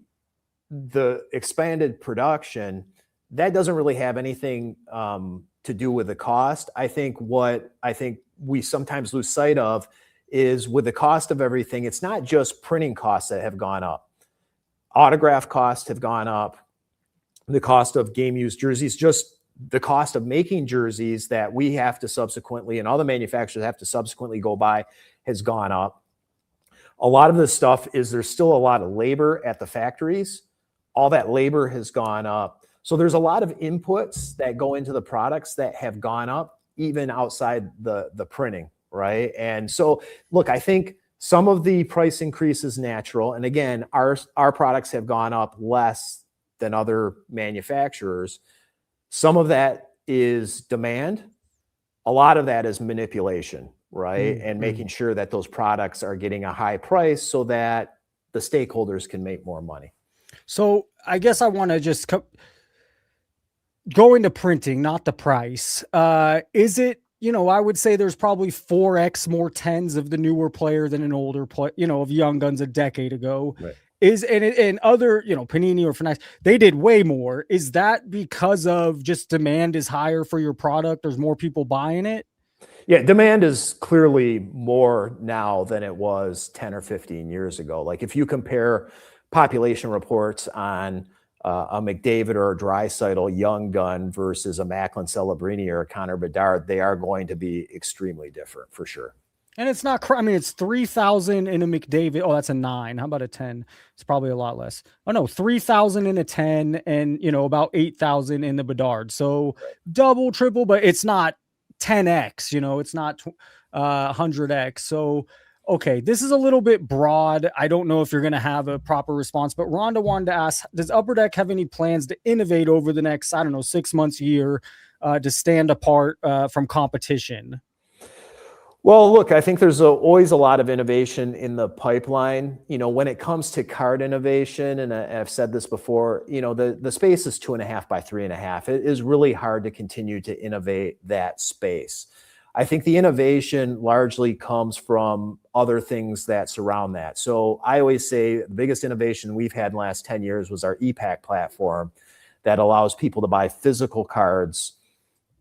expanded production, that doesn't really have anything to do with the cost. I think what we sometimes lose sight of is with the cost of everything, it's not just printing costs that have gone up. Autograph costs have gone up. The cost of game used jerseys, just the cost of making jerseys that we have to subsequently, and all the manufacturers have to subsequently go by, has gone up. A lot of this stuff is there's still a lot of labor at the factories. All that labor has gone up. So there's a lot of inputs that go into the products that have gone up, even outside the printing, right? And so, look, I think some of the price increase is natural. And again, our products have gone up less than other manufacturers. Some of that is demand. A lot of that is manipulation, right? Mm-hmm. And making sure that those products are getting a high price so that the stakeholders can make more money. So I guess I want to just go into printing, not the price. Is it, you know, I would say there's probably 4x more tens of the newer player than an older player, you know, of Young Guns a decade ago. Right. And other, you know, Panini or Fanatics, they did way more. Is that because of just demand is higher for your product? There's more people buying it? Yeah, demand is clearly more now than it was 10 or 15 years ago. Like if you compare population reports on a McDavid or a Draisaitl Young Gun versus a Macklin Celebrini or a Connor Bedard, they are going to be extremely different for sure. And it's not, I mean, it's 3,000 in a McDavid. Oh, that's a 9. How about a 10? It's probably a lot less. Oh no, 3,000 in a 10 and, you know, about 8,000 in the Bedard. So double, triple, but it's not 10x, you know, it's not 100x. So, okay, this is a little bit broad. I don't know if you're going to have a proper response, but Rhonda wanted to ask, does Upper Deck have any plans to innovate over the next, I don't know, 6 months, year, to stand apart from competition? Well, look, I think there's always a lot of innovation in the pipeline. You know, when it comes to card innovation, and I've said this before, you know, the space is 2.5 by 3.5. It is really hard to continue to innovate that space. I think the innovation largely comes from other things that surround that. So I always say the biggest innovation we've had in the last 10 years was our ePack platform that allows people to buy physical cards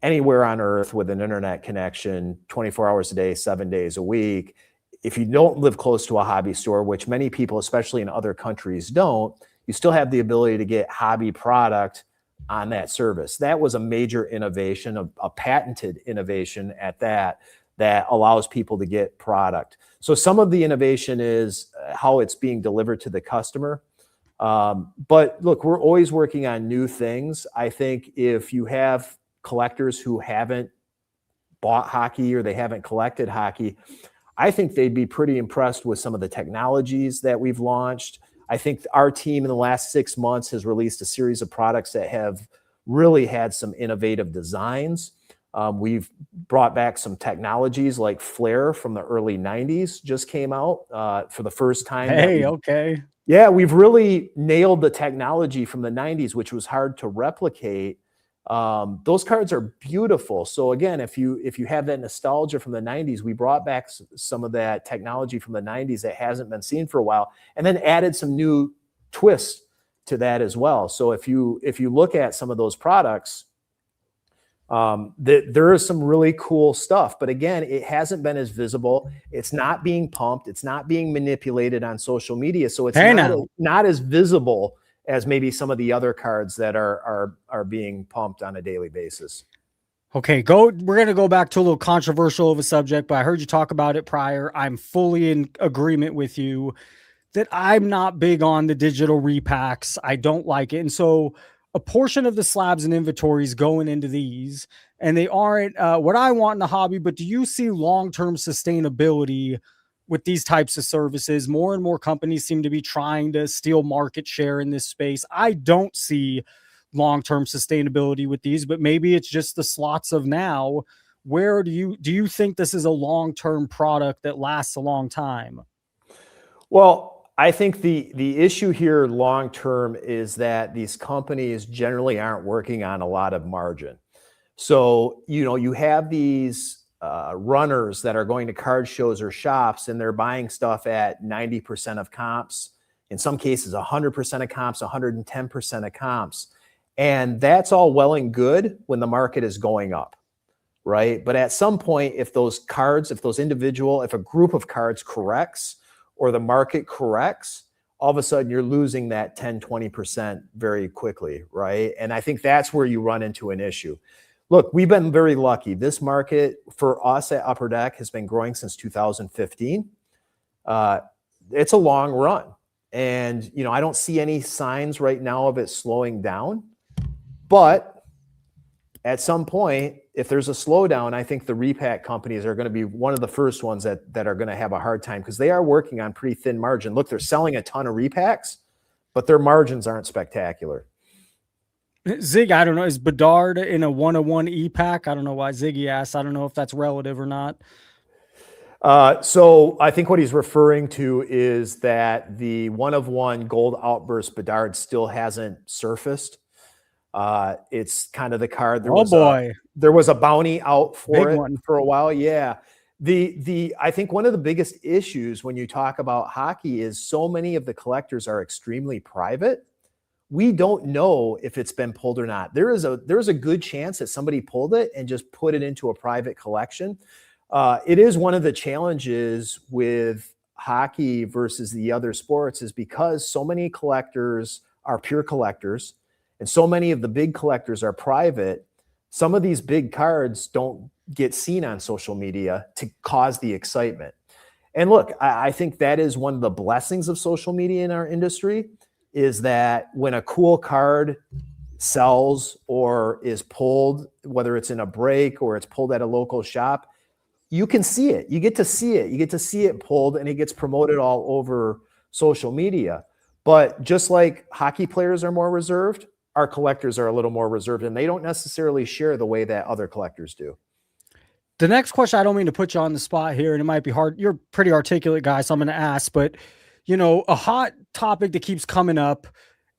anywhere on earth with an internet connection, 24 hours a day, 7 days a week. If you don't live close to a hobby store, which many people, especially in other countries, don't, you still have the ability to get hobby product on that service. That was a major innovation, a patented innovation at that allows people to get product. So some of the innovation is how it's being delivered to the customer. But look, we're always working on new things. I think if you have collectors who haven't bought hockey or they haven't collected hockey, I think they'd be pretty impressed with some of the technologies that we've launched. I think our team in the last 6 months has released a series of products that have really had some innovative designs. We've brought back some technologies like Flare from the early 90s just came out for the first time. Hey, okay. Yeah, we've really nailed the technology from the 90s, which was hard to replicate. Those cards are beautiful. So again, if you have that nostalgia from the 90s, we brought back some of that technology from the 90s that hasn't been seen for a while, and then added some new twists to that as well. So if you look at some of those products, There is some really cool stuff, but again, it hasn't been as visible. It's not being pumped. It's not being manipulated on social media. So it's not as visible as maybe some of the other cards that are being pumped on a daily basis. Okay, we're going to go back to a little controversial of a subject, but I heard you talk about it prior. I'm fully in agreement with you that I'm not big on the digital repacks. I don't like it. And so a portion of the slabs and inventories going into these, and they aren't what I want in the hobby, but do you see long-term sustainability with these types of services? More and more companies seem to be trying to steal market share in this space. I don't see long-term sustainability with these, but maybe it's just the slots of now. Where do you think this is a long-term product that lasts a long time? Well, I think the issue here long-term is that these companies generally aren't working on a lot of margin. So, you have these runners that are going to card shows or shops, and they're buying stuff at 90% of comps, in some cases 100% of comps, 110% of comps. And that's all well and good when the market is going up, right? But at some point, if a group of cards corrects or the market corrects, all of a sudden you're losing that 10, 20% very quickly, right? And I think that's where you run into an issue. Look, we've been very lucky. This market for us at Upper Deck has been growing since 2015. It's a long run. And, I don't see any signs right now of it slowing down. But at some point, if there's a slowdown, I think the repack companies are going to be one of the first ones that are going to have a hard time, because they are working on pretty thin margin. Look, they're selling a ton of repacks, but their margins aren't spectacular. Zig, I don't know. Is Bedard in a 1-of-1 E-pack? I don't know why Ziggy asked. I don't know if that's relative or not. So I think what he's referring to is that the 1-of-1 gold outburst Bedard still hasn't surfaced. It's kind of the card. There was a bounty out for it for a while. Yeah. I think one of the biggest issues when you talk about hockey is so many of the collectors are extremely private. We don't know if it's been pulled or not. There's a good chance that somebody pulled it and just put it into a private collection. It is one of the challenges with hockey versus the other sports, is because so many collectors are pure collectors and so many of the big collectors are private. Some of these big cards don't get seen on social media to cause the excitement. And look, I think that is one of the blessings of social media in our industry, is that when a cool card sells or is pulled, whether it's in a break or it's pulled at a local shop, you can see it. You get to see it. You get to see it pulled, and it gets promoted all over social media. But just like hockey players are more reserved, our collectors are a little more reserved, and they don't necessarily share the way that other collectors do. The next question, I don't mean to put you on the spot here, and it might be hard. You're a pretty articulate guy, so I'm going to ask, but a hot topic that keeps coming up,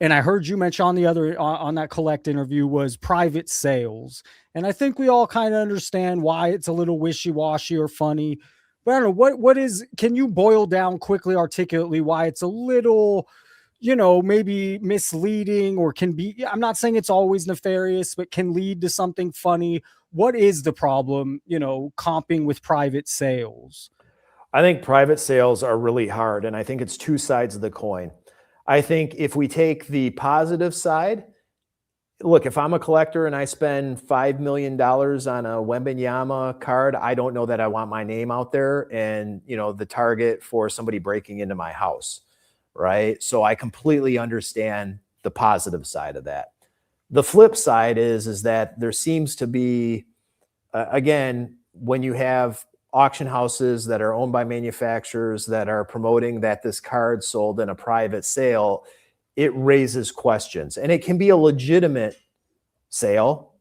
and I heard you mention on that Collect interview, was private sales. And I think we all kind of understand why it's a little wishy-washy or funny, but I don't know, can you boil down quickly, articulately, why it's a little, maybe misleading, or can be, I'm not saying it's always nefarious, but can lead to something funny. What is the problem, comping with private sales? I think private sales are really hard, and I think it's two sides of the coin. I think if we take the positive side, look, if I'm a collector and I spend $5 million on a Wembanyama card, I don't know that I want my name out there and, the target for somebody breaking into my house, right? So I completely understand the positive side of that. The flip side is that there seems to be, again, when you have auction houses that are owned by manufacturers that are promoting that this card sold in a private sale, it raises questions. And it can be a legitimate sale.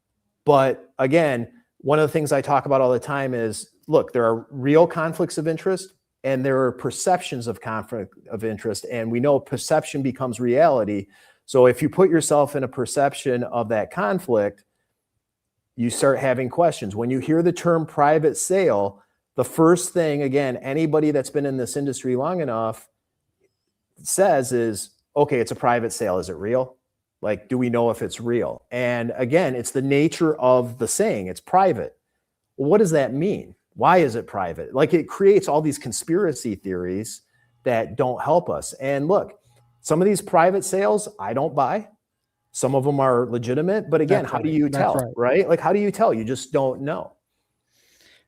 But again, one of the things I talk about all the time is, look, there are real conflicts of interest and there are perceptions of conflict of interest. And we know perception becomes reality. So if you put yourself in a perception of that conflict, you start having questions. When you hear the term private sale, the first thing, again, anybody that's been in this industry long enough says is, okay, it's a private sale. Is it real? Like, do we know if it's real? And again, it's the nature of the saying, it's private. Well, what does that mean? Why is it private? Like, it creates all these conspiracy theories that don't help us. And look, some of these private sales, I don't buy. Some of them are legitimate, but again, That's how do right. you That's tell, right? Like, how do you tell? You just don't know.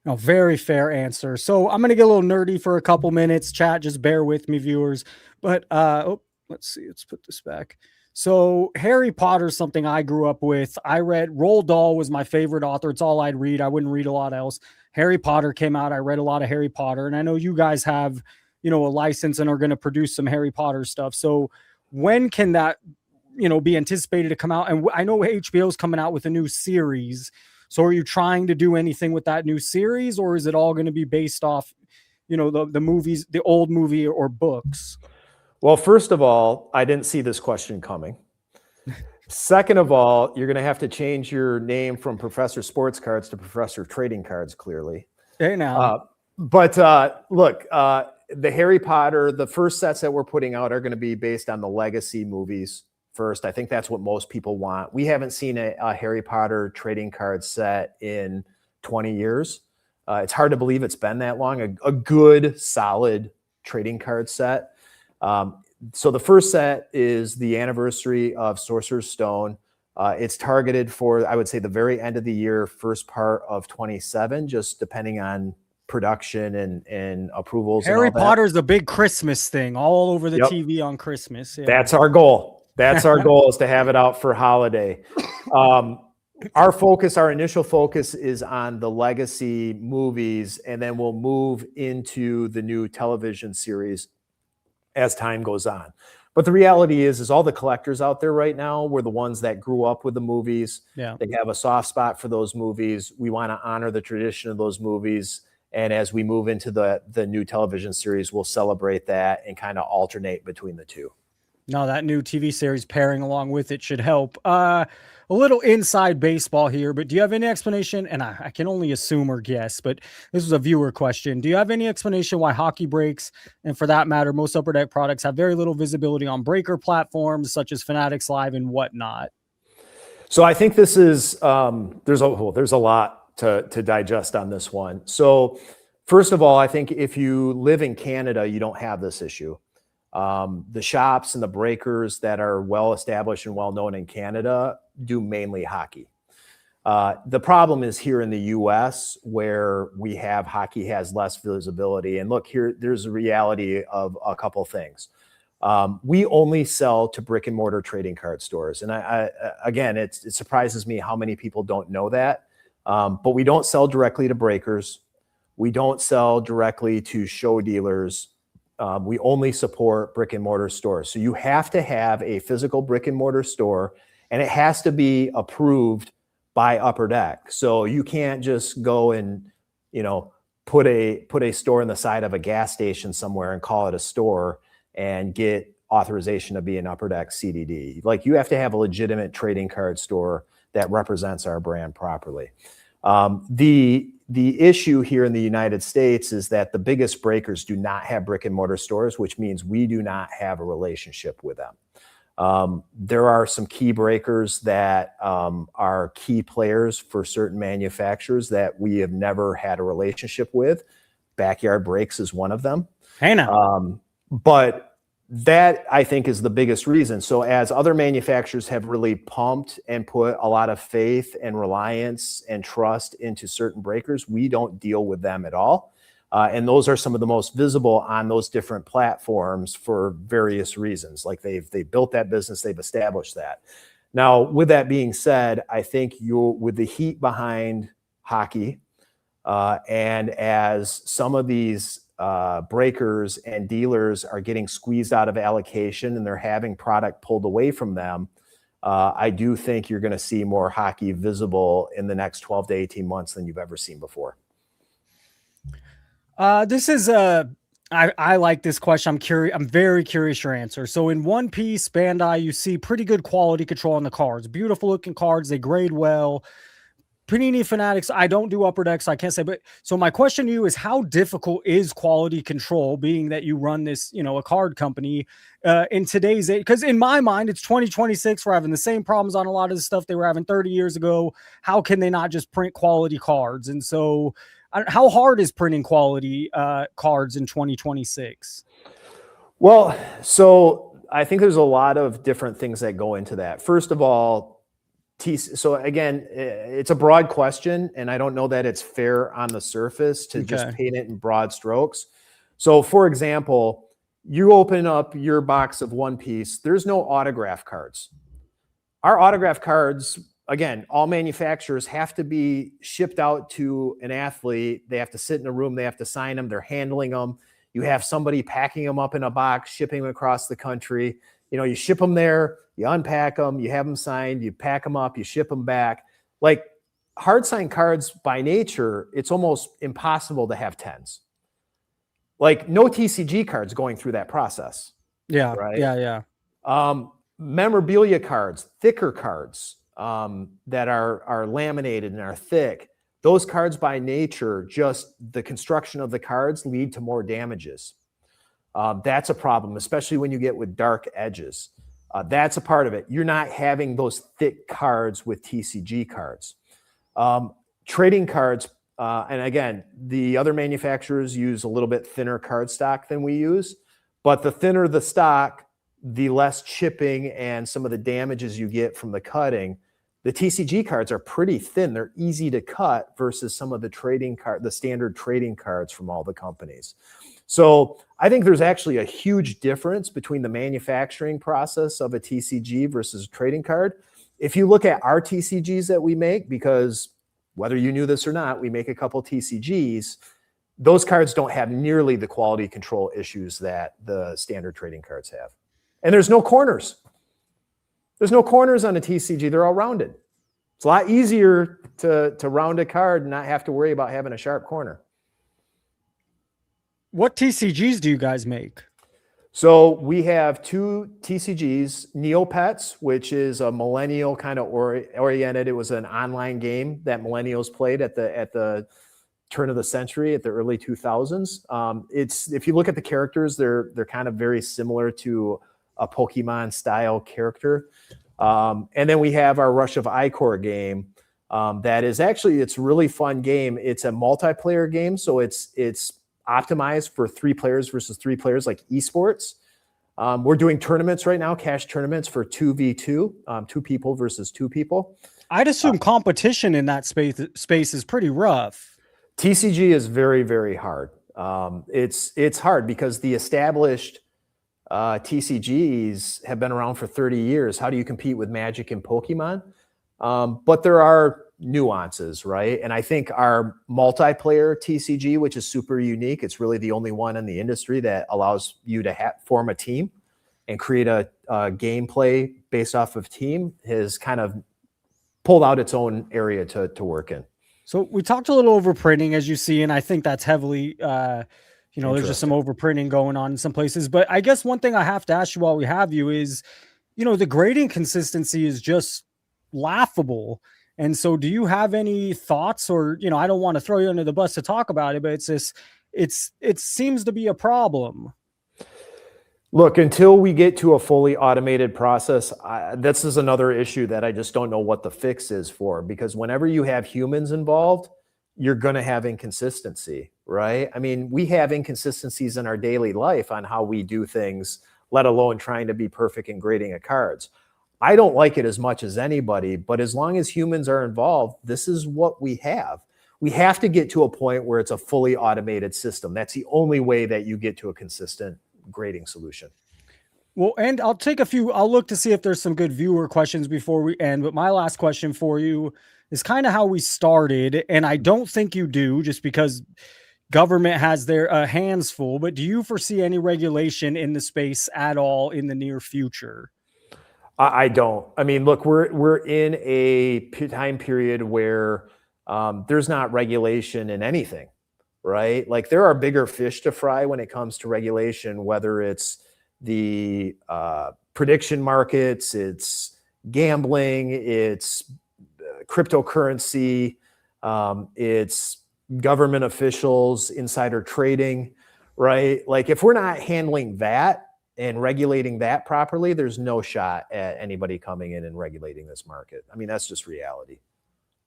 No, very fair answer. So I'm going to get a little nerdy for a couple minutes. Chat, just bear with me, viewers. But let's see. Let's put this back. So Harry Potter is something I grew up with. I read Roald Dahl was my favorite author. It's all I'd read. I wouldn't read a lot else. Harry Potter came out. I read a lot of Harry Potter. And I know you guys have, a license and are going to produce some Harry Potter stuff. So when can that, be anticipated to come out? And I know HBO is coming out with a new series. So are you trying to do anything with that new series, or is it all going to be based off, the movies, the old movie or books? Well, first of all, I didn't see this question coming. Second of all, you're going to have to change your name from Professor Sports Cards to Professor Trading Cards, clearly. Hey, now. Look, the Harry Potter, the first sets that we're putting out are going to be based on the legacy movies first. I think that's what most people want. We haven't seen a Harry Potter trading card set in 20 years. It's hard to believe it's been that long. A good, solid trading card set. So the first set is the anniversary of Sorcerer's Stone. It's targeted for, I would say, the very end of the year, first part of 27, just depending on production and approvals. Harry and all Potter is the big Christmas thing all over the Yep. TV on Christmas. Yeah. That's our goal. That's our goal, is to have it out for holiday. Our initial focus is on the legacy movies, and then we'll move into the new television series as time goes on. But the reality is all the collectors out there right now were the ones that grew up with the movies. Yeah. They have a soft spot for those movies. We want to honor the tradition of those movies. And as we move into the new television series, we'll celebrate that and kind of alternate between the two. No, that new TV series pairing along with it should help. A little inside baseball here, but do you have any explanation? And I can only assume or guess, but this was a viewer question. Do you have any explanation why hockey breaks, and for that matter, most Upper Deck products have very little visibility on breaker platforms such as Fanatics Live and whatnot? So I think this is, there's a lot to digest on this one. So first of all, I think if you live in Canada, you don't have this issue. The shops and the breakers that are well established and well known in Canada do mainly hockey. The problem is here in the US, where we have hockey has less visibility. And look, here, there's a reality of a couple things. We only sell to brick and mortar trading card stores. And again, it surprises me how many people don't know that. But we don't sell directly to breakers. We don't sell directly to show dealers. We only support brick and mortar stores. So you have to have a physical brick and mortar store, and it has to be approved by Upper Deck. So you can't just go and, put a store in the side of a gas station somewhere and call it a store and get authorization to be an Upper Deck CDD. Like, you have to have a legitimate trading card store that represents our brand properly. The issue here in the United States is that the biggest breakers do not have brick and mortar stores, which means we do not have a relationship with them. There are some key breakers that are key players for certain manufacturers that we have never had a relationship with. Backyard Breaks is one of them. Hey now. But that, I think, is the biggest reason. So as other manufacturers have really pumped and put a lot of faith and reliance and trust into certain breakers, we don't deal with them at all. And those are some of the most visible on those different platforms for various reasons. Like, they've built that business, they've established that. Now, with that being said, I think with the heat behind hockey, and as some of these breakers and dealers are getting squeezed out of allocation and they're having product pulled away from them, I do think you're going to see more hockey visible in the next 12 to 18 months than you've ever seen before. This is I like this question. I'm very curious your answer. So in One Piece, Bandai, you see pretty good quality control on the cards. Beautiful looking cards. They grade well. Panini Fanatics, I don't do upper decks, so I can't say, but so my question to you is, how difficult is quality control, being that you run this, a card company in today's age? Because in my mind, it's 2026. We're having the same problems on a lot of the stuff they were having 30 years ago. How can they not just print quality cards? And so how hard is printing quality cards in 2026? Well, so I think there's a lot of different things that go into that. First of all, so again, it's a broad question, and I don't know that it's fair on the surface to just paint it in broad strokes. So for example, you open up your box of One Piece, there's no autograph cards. Our autograph cards, again, all manufacturers have to be shipped out to an athlete. They have to sit in a room, they have to sign them, they're handling them. You have somebody packing them up in a box, shipping them across the country. You ship them there, you unpack them, you have them signed, you pack them up, you ship them back. Like hard signed cards by nature, it's almost impossible to have 10s. Like no TCG cards going through that process. Yeah, right? yeah. Memorabilia cards, thicker cards that are laminated and are thick. Those cards by nature, just the construction of the cards lead to more damages. That's a problem, especially when you get with dark edges. That's a part of it. You're not having those thick cards with TCG cards. Trading cards, and again, the other manufacturers use a little bit thinner card stock than we use, but the thinner the stock, the less chipping and some of the damages you get from the cutting. The TCG cards are pretty thin. They're easy to cut versus some of the standard trading cards from all the companies. So I think there's actually a huge difference between the manufacturing process of a TCG versus a trading card. If you look at our TCGs that we make, because whether you knew this or not, we make a couple TCGs, those cards don't have nearly the quality control issues that the standard trading cards have. And there's no corners. There's no corners on a TCG. They're all rounded. It's a lot easier to round a card and not have to worry about having a sharp corner. What TCGs do you guys make? So we have two TCGs, Neopets, which is a millennial kind of oriented. It was an online game that millennials played at the turn of the century, at the early 2000s. If you look at the characters, they're kind of very similar to a Pokemon style character. And then we have our Rush of Icor game. That is actually, it's a really fun game. It's a multiplayer game. So it's optimized for 3 players versus 3 players, like esports. We're doing tournaments right now, cash tournaments for 2v2, 2 people versus 2 people. I'd assume competition in that space is pretty rough. TCG is very, very hard. It's hard because the established TCGs have been around for 30 years. How do you compete with Magic and Pokemon? But there are nuances, right? And I think our multiplayer TCG, which is super unique, it's really the only one in the industry that allows you to form a team and create a gameplay based off of team, has kind of pulled out its own area to work in. So we talked a little overprinting, as you see, and I think that's heavily, there's just some overprinting going on in some places. But I guess one thing I have to ask you while we have you is, the grading consistency is just laughable. And so do you have any thoughts, or, I don't want to throw you under the bus to talk about it, but it seems to be a problem. Look, until we get to a fully automated process, this is another issue that I just don't know what the fix is for, because whenever you have humans involved, you're going to have inconsistency, right? I mean, we have inconsistencies in our daily life on how we do things, let alone trying to be perfect in grading of cards. I don't like it as much as anybody, but as long as humans are involved, this is what we have. We have to get to a point where it's a fully automated system. That's the only way that you get to a consistent grading solution. Well, and I'll look to see if there's some good viewer questions before we end. But my last question for you is kind of how we started. And I don't think you do, just because government has their hands full. But do you foresee any regulation in the space at all in the near future? I don't. I mean, look, we're in a time period where there's not regulation in anything, right? Like, there are bigger fish to fry when it comes to regulation, whether it's the prediction markets, it's gambling, it's cryptocurrency. It's government officials, insider trading, right? Like if we're not handling that and regulating that properly, there's no shot at anybody coming in and regulating this market. I mean, that's just reality.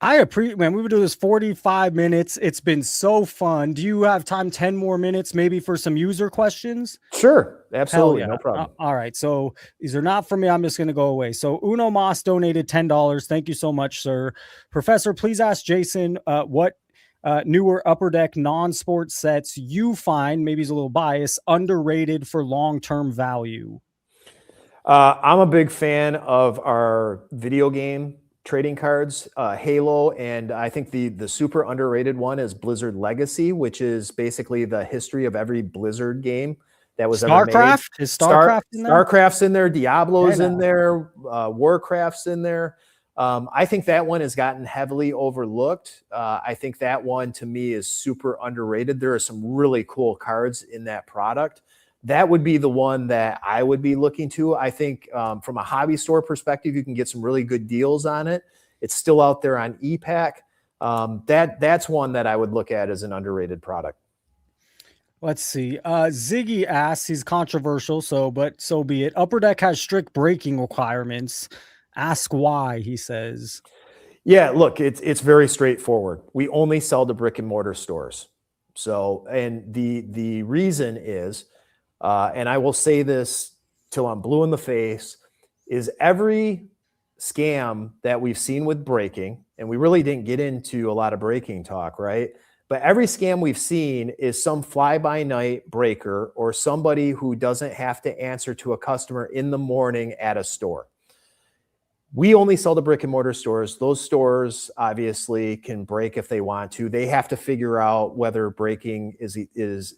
I appreciate, man. We would do this 45 minutes. It's been so fun. Do you have time 10 more minutes maybe for some user questions? Sure. Absolutely. Hell yeah. No problem. All right. So these are not for me. I'm just going to go away. So Uno Mas donated $10. Thank you so much, sir. Professor, please ask Jason what newer Upper Deck non-sports sets you find, maybe he's a little biased, underrated for long-term value. I'm a big fan of our video game trading cards, Halo, and I think the super underrated one is Blizzard Legacy, which is basically the history of every Blizzard game that was ever made. StarCraft? Is StarCraft in there? StarCraft's in there, Diablo's in there, Warcraft's in there. I think that one has gotten heavily overlooked. I think that one to me is super underrated. There are some really cool cards in that product. That would be the one that I would be looking to. I think from a hobby store perspective, you can get some really good deals on it. It's still out there on ePack. That's one that I would look at as an underrated product. Let's see. Ziggy asks, he's controversial, but so be it. Upper Deck has strict braking requirements. Ask why, he says. Yeah, look, it's very straightforward. We only sell to brick and mortar stores. So, and the reason is, and I will say this till I'm blue in the face, is every scam that we've seen with braking, and we really didn't get into a lot of braking talk, right? But every scam we've seen is some fly-by-night breaker or somebody who doesn't have to answer to a customer in the morning at a store. We only sell to brick and mortar stores. Those stores obviously can break if they want to. They have to figure out whether breaking is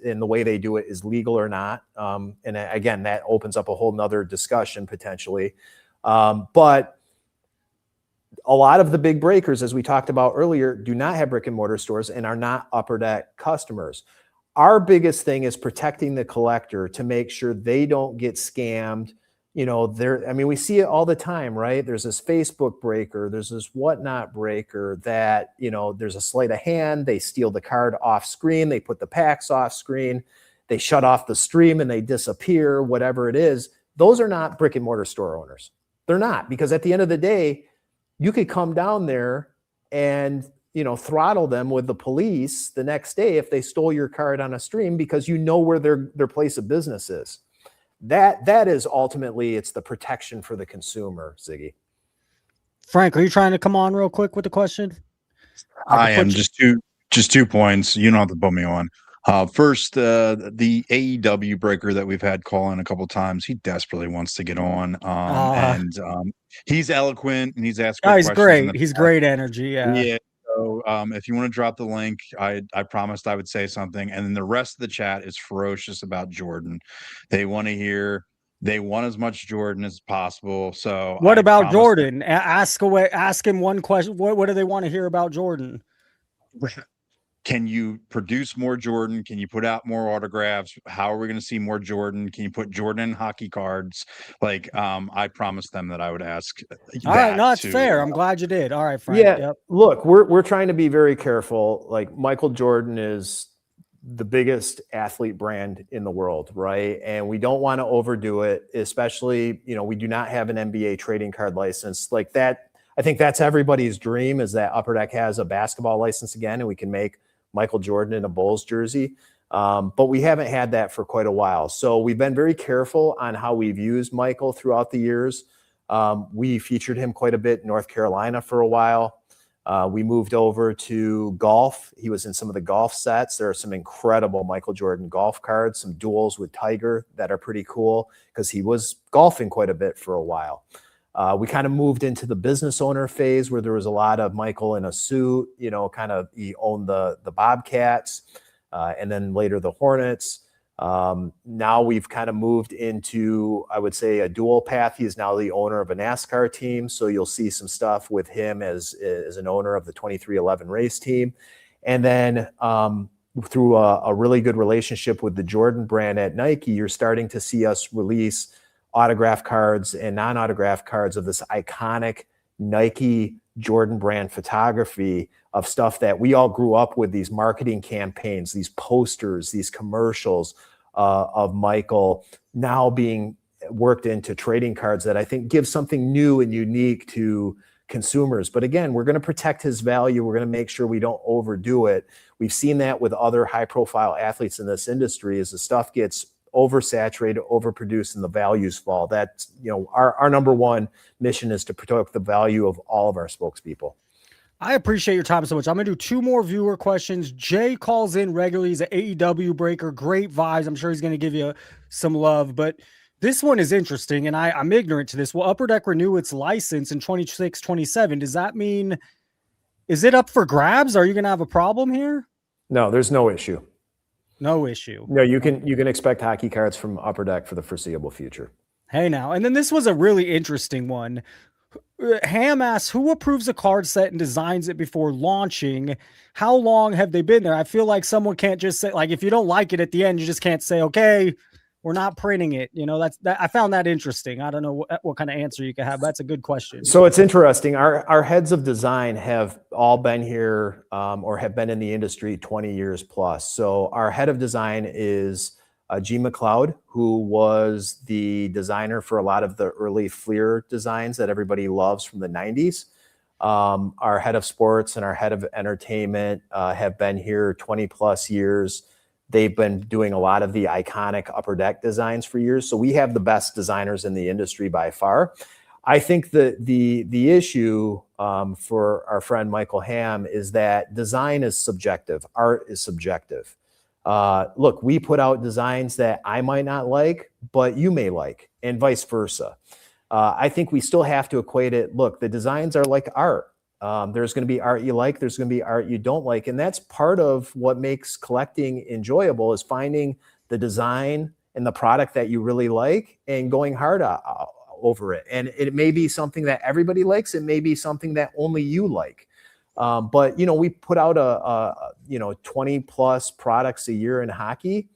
in the way they do it is legal or not. And again, that opens up a whole nother discussion potentially. But a lot of the big breakers, as we talked about earlier, do not have brick and mortar stores and are not Upper Deck customers. Our biggest thing is protecting the collector to make sure they don't get scammed. You know, I mean, we see it all the time, right? There's this Facebook breaker, there's this whatnot breaker that, you know, there's a sleight of hand, they steal the card off screen, they put the packs off screen, they shut off the stream and they disappear, whatever it is. Those are not brick and mortar store owners. They're not, because at the end of the day, you could come down there and, you know, throttle them with the police the next day if they stole your card on a stream because you know where their place of business is. That is ultimately, it's the protection for the consumer, Ziggy. Frank, are you trying to come on real quick with the question? I am. Just 2 points. You don't have to put me on. First, the AEW breaker that we've had call in a couple times, he desperately wants to get on. He's eloquent and he's asked he's questions. great. He's great energy. Yeah. So if you want to drop the link, I promised I would say something. And then the rest of the chat is ferocious about Jordan. They want as much Jordan as possible. So what about Jordan? Ask him one question. What do they want to hear about Jordan? Can you produce more Jordan? Can you put out more autographs? How are we going to see more Jordan? Can you put Jordan hockey cards? Like, I promised them that I would ask. All right, no, it's fair. I'm glad you did. All right, Frank. Yeah, yep. Look, we're trying to be very careful. Like Michael Jordan is the biggest athlete brand in the world, right? And we don't want to overdo it, especially, you know, we do not have an NBA trading card license like that. I think that's everybody's dream, is that Upper Deck has a basketball license again, and we can make Michael Jordan in a Bulls jersey. But we haven't had that for quite a while. So we've been very careful on how we've used Michael throughout the years. We featured him quite a bit in North Carolina for a while. We moved over to golf. He was in some of the golf sets. There are some incredible Michael Jordan golf cards, some duels with Tiger that are pretty cool because he was golfing quite a bit for a while. We kind of moved into the business owner phase where there was a lot of Michael in a suit, you know, kind of he owned the Bobcats and then later the Hornets. Now we've kind of moved into, I would say, a dual path. He is now the owner of a NASCAR team. So you'll see some stuff with him as an owner of the 2311 race team. And then through a really good relationship with the Jordan brand at Nike, you're starting to see us release autograph cards and non-autograph cards of this iconic Nike Jordan brand photography of stuff that we all grew up with, these marketing campaigns, these posters, these commercials of Michael now being worked into trading cards that I think give something new and unique to consumers. But again, we're going to protect his value. We're going to make sure we don't overdo it. We've seen that with other high profile athletes in this industry as the stuff gets oversaturated, overproduced, and the values fall. That's, our number one mission is to protect the value of all of our spokespeople. I appreciate your time so much. I'm going to do 2 more viewer questions. Jay calls in regularly. He's an AEW breaker. Great vibes. I'm sure he's going to give you some love. But this one is interesting, and I'm ignorant to this. Will Upper Deck renew its license in 26, 27? Does that mean, is it up for grabs? Are you going to have a problem here? No, there's no issue. No issue. No, you can expect hockey cards from Upper Deck for the foreseeable future. Hey now. And then this was a really interesting one. Ham asks, who approves a card set and designs it before launching? How long have they been there? I feel like someone can't just say, like, if you don't like it at the end, you just can't say, okay, we're not printing it. I found that interesting. I don't know what kind of answer you can have. That's a good question. So it's interesting. Our heads of design have all been here or have been in the industry 20 years plus. So our head of design is G. McLeod, who was the designer for a lot of the early Fleer designs that everybody loves from the 90s. Our head of sports and our head of entertainment have been here 20 plus years. They've been doing a lot of the iconic Upper Deck designs for years. So we have the best designers in the industry by far. I think that the issue for our friend Michael Ham is that design is subjective. Art is subjective. Look, we put out designs that I might not like, but you may like, and vice versa. I think we still have to equate it. Look, the designs are like art. There's going to be art you like. There's going to be art you don't like. And that's part of what makes collecting enjoyable, is finding the design and the product that you really like and going hard over it. And it may be something that everybody likes. It may be something that only you like. But, we put out 20 plus products a year in hockey.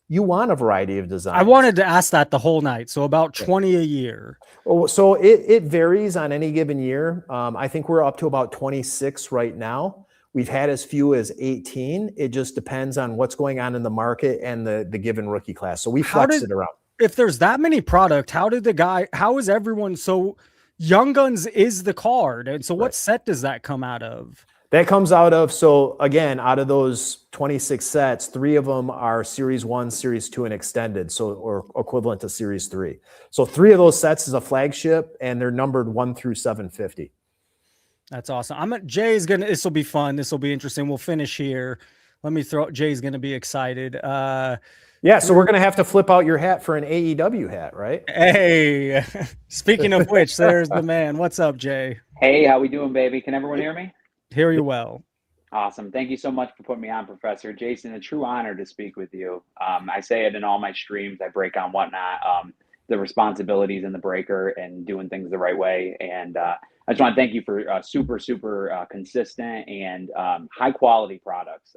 You want a variety of designs. I wanted to ask that the whole night. So about 20 a year. Oh, so it varies on any given year. I think we're up to about 26 right now. We've had as few as 18. It just depends on what's going on in the market and the given rookie class. So we flex it around. If there's that many product, how is everyone so Young Guns is the card? And so what set does that come out of? That comes out of, so again, out of those 26 sets, 3 of them are Series 1, Series 2, and Extended, or equivalent to Series 3. So 3 of those sets is a flagship, and they're numbered 1 through 750. That's awesome. Jay's gonna. This will be fun. This will be interesting. We'll finish here. Let me throw. Jay's gonna be excited. Yeah, so we're gonna have to flip out your hat for an AEW hat, right? Hey, speaking of which, there's the man. What's up, Jay? Hey, how we doing, baby? Can everyone hear me? Hear you well. Awesome. Thank you so much for putting me on, Professor. Jason, a true honor to speak with you. I say it in all my streams. I break on whatnot, the responsibilities in the breaker and doing things the right way. And I just want to thank you for super consistent and high quality products.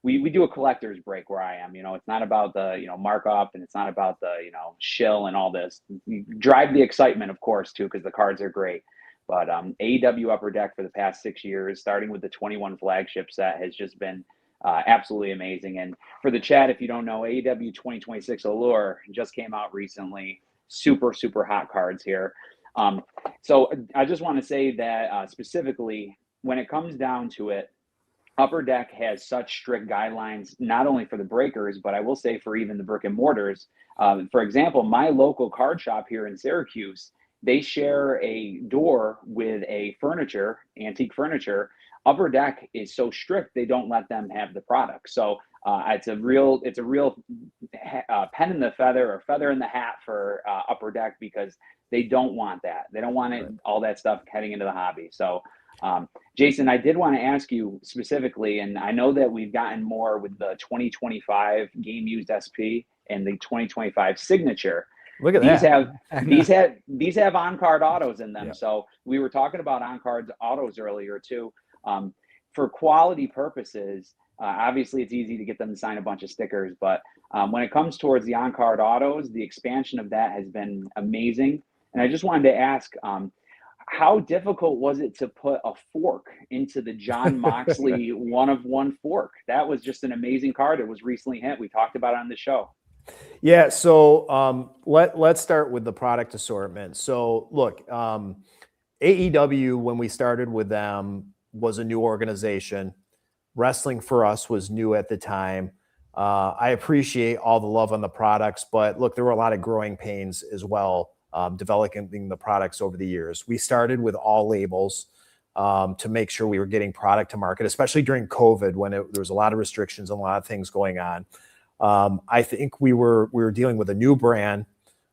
We do a collector's break where I am. It's not about the markup, and it's not about the shill and all this. You drive the excitement, of course, too, because the cards are great. But AEW Upper Deck for the past 6 years, starting with the 21 flagship set, has just been absolutely amazing. And for the chat, if you don't know, AEW 2026 Allure just came out recently. Super hot cards here. So I just want to say that specifically, when it comes down to it, Upper Deck has such strict guidelines, not only for the breakers, but I will say for even the brick and mortars. For example, my local card shop here in Syracuse, they share a door with a antique furniture. Upper Deck is so strict, they don't let them have the product. So it's a real pen in the feather or feather in the hat for Upper Deck, because they don't want that. They don't want all that stuff heading into the hobby. So Jason, I did want to ask you specifically, and I know that we've gotten more with the 2025 Game Used SP and the 2025 Signature. Look at that. These have on-card autos in them. Yeah. So we were talking about on-card autos earlier too. For quality purposes, obviously it's easy to get them to sign a bunch of stickers, but when it comes towards the on-card autos, the expansion of that has been amazing. And I just wanted to ask, how difficult was it to put a fork into the John Moxley 1-of-1 fork? That was just an amazing card. It was recently hit. We talked about it on the show. Yeah, so let's start with the product assortment. So look, AEW, when we started with them, was a new organization. Wrestling for us was new at the time. I appreciate all the love on the products, but look, there were a lot of growing pains as well, developing the products over the years. We started with all labels to make sure we were getting product to market, especially during COVID when there was a lot of restrictions and a lot of things going on. I think we were dealing with a new brand,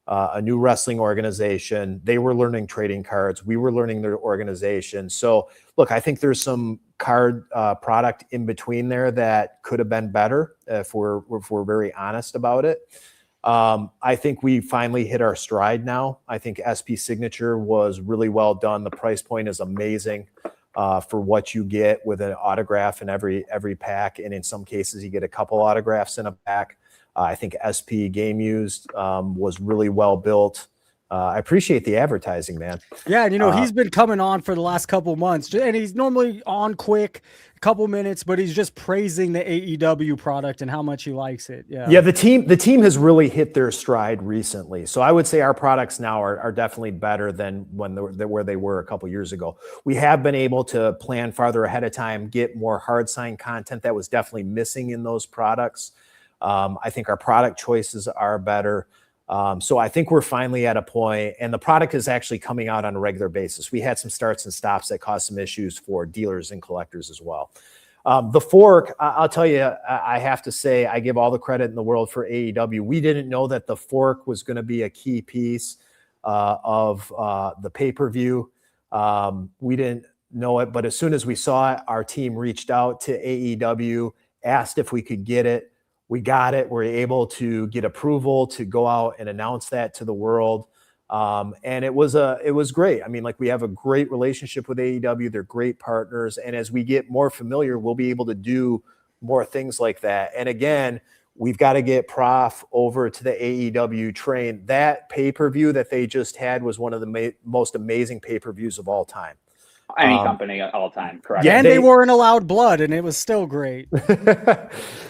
a new wrestling organization. They were learning trading cards. We were learning their organization. So look, I think there's some card product in between there that could have been better if we're very honest about it. I think we finally hit our stride now. I think SP Signature was really well done. The price point is amazing for what you get with an autograph in every pack. And in some cases, you get a couple autographs in a pack. I think SP Game Used was really well built. I appreciate the advertising, man. Yeah, and he's been coming on for the last couple months, and he's normally on quick, a couple minutes, but he's just praising the AEW product and how much he likes it. Yeah, the team has really hit their stride recently. So I would say our products now are definitely better than where they were a couple years ago. We have been able to plan farther ahead of time, get more hard sign content that was definitely missing in those products. I think our product choices are better. So I think we're finally at a point, and the product is actually coming out on a regular basis. We had some starts and stops that caused some issues for dealers and collectors as well. The fork, I'll tell you, I have to say, I give all the credit in the world for AEW. We didn't know that the fork was going to be a key piece of the pay-per-view. We didn't know it, but as soon as we saw it, our team reached out to AEW, asked if we could get it. We got it. We're able to get approval to go out and announce that to the world. And it was great. I mean, like, we have a great relationship with AEW. They're great partners. And as we get more familiar, we'll be able to do more things like that. And again, we've got to get Prof over to the AEW train. That pay-per-view that they just had was one of the most amazing pay-per-views of all time. Any company all time, correct? Yeah, and they weren't allowed blood, and it was still great.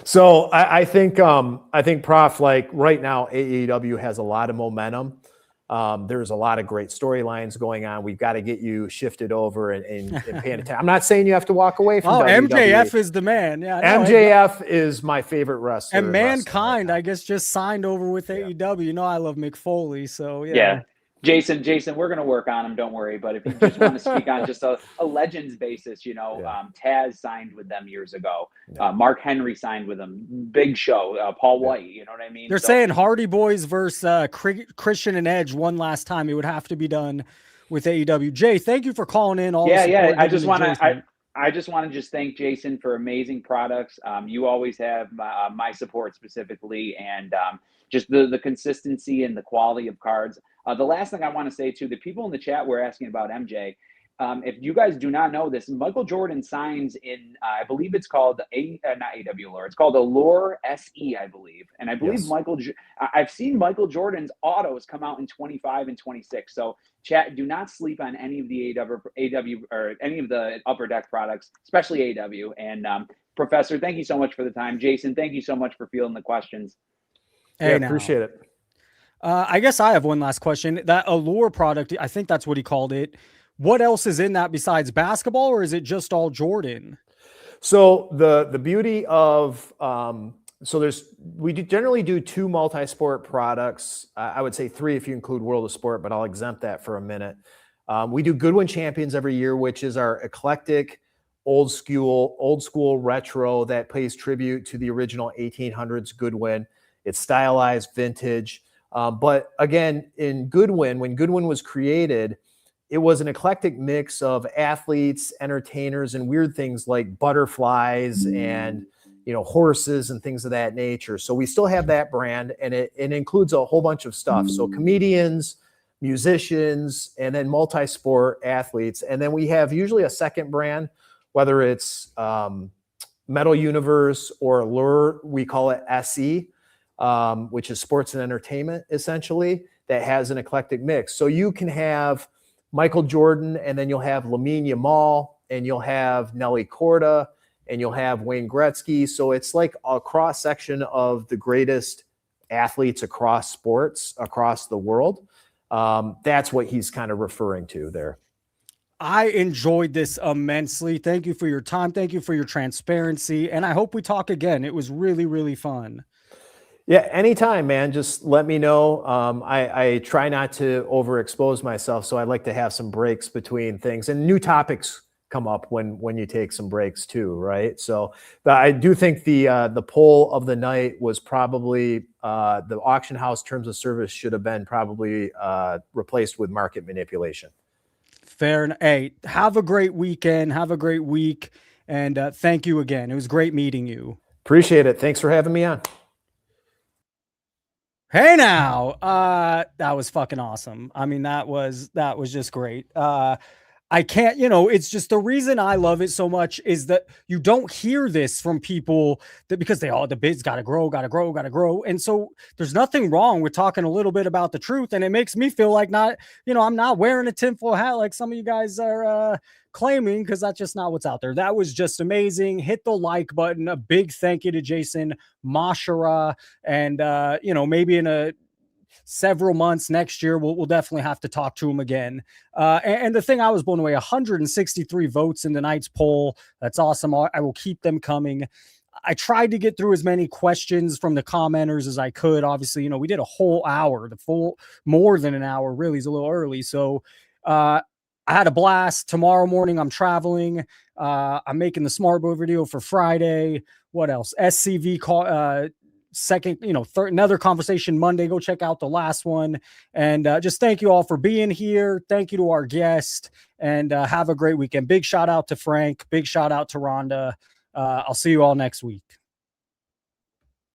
So I think Prof, like, right now, AEW has a lot of momentum. There's a lot of great storylines going on. We've got to get you shifted over and paying attention. I'm not saying you have to walk away from WWE. MJF is the man. Yeah, MJF is my favorite wrestler. And Mankind, I guess, just signed over with AEW. I love Mick Foley, so yeah. Jason, we're going to work on him. Don't worry. But if you just want to speak on just a Legends basis, Taz signed with them years ago. Mark Henry signed with them. Big Show. Paul White. You know what I mean? They're saying Hardy Boys versus Christian and Edge one last time. It would have to be done with AEW. Jay, thank you for calling in. I just want to just thank Jason for amazing products. You always have my support specifically, and just the consistency and the quality of cards. The last thing I want to say, too, the people in the chat were asking about MJ. If you guys do not know this, Michael Jordan signs in, I believe it's called not AWLure. It's called Allure SE, I believe. And I believe I've seen Michael Jordan's autos come out in 25 and 26. So chat, do not sleep on any of the AW or any of the Upper Deck products, especially AW. And Professor, thank you so much for the time. Jason, thank you so much for fielding the questions. Appreciate it. I guess I have one last question. That Allure product, I think that's what he called it. What else is in that besides basketball, or is it just all Jordan? So the beauty of we generally do 2 multi-sport products. I would say 3 if you include World of Sport, but I'll exempt that for a minute. We do Goodwin Champions every year, which is our eclectic old school retro that pays tribute to the original 1800s Goodwin. It's stylized vintage. But again, in Goodwin, when Goodwin was created, it was an eclectic mix of athletes, entertainers, and weird things like butterflies and horses and things of that nature. So we still have that brand, and it includes a whole bunch of stuff. So comedians, musicians, and then multi-sport athletes. And then we have usually a second brand, whether it's Metal Universe or Allure, we call it SE. Which is sports and entertainment, essentially, that has an eclectic mix. So you can have Michael Jordan, and then you'll have Lamine Yamal, and you'll have Nelly Korda, and you'll have Wayne Gretzky. So it's like a cross section of the greatest athletes across sports across the world. That's what he's kind of referring to there. I enjoyed this immensely. Thank you for your time. Thank you for your transparency. And I hope we talk again. It was really, really fun. Yeah, anytime, man. Just let me know. I try not to overexpose myself, so I like to have some breaks between things, and new topics come up when you take some breaks too, right? So, but I do think the poll of the night was probably the auction house terms of service should have been probably replaced with market manipulation. Fair enough. Hey, have a great weekend. Have a great week, and thank you again. It was great meeting you. Appreciate it. Thanks for having me on. Hey now, that was fucking awesome. I mean, that was just great. I can't, it's just the reason I love it so much is that you don't hear this from people that because the bid's got to grow. And so there's nothing wrong with talking a little bit about the truth. And it makes me feel like I'm not wearing a tinfoil hat like some of you guys are claiming, because that's just not what's out there. That was just amazing. Hit the like button. A big thank you to Jason Mashara. And, maybe in several months next year, we'll definitely have to talk to him again. And the thing I was blown away, 163 votes in tonight's poll. That's awesome. I will keep them coming. I tried to get through as many questions from the commenters as I could. Obviously, we did a whole hour, more than an hour, really is a little early. So, I had a blast. Tomorrow morning, I'm traveling. I'm making the smart board video for Friday. What else? SCV call, second, another conversation Monday. Go check out the last one. And just thank you all for being here. Thank you to our guest, and have a great weekend. Big shout out to Frank. Big shout out to Rhonda. I'll see you all next week.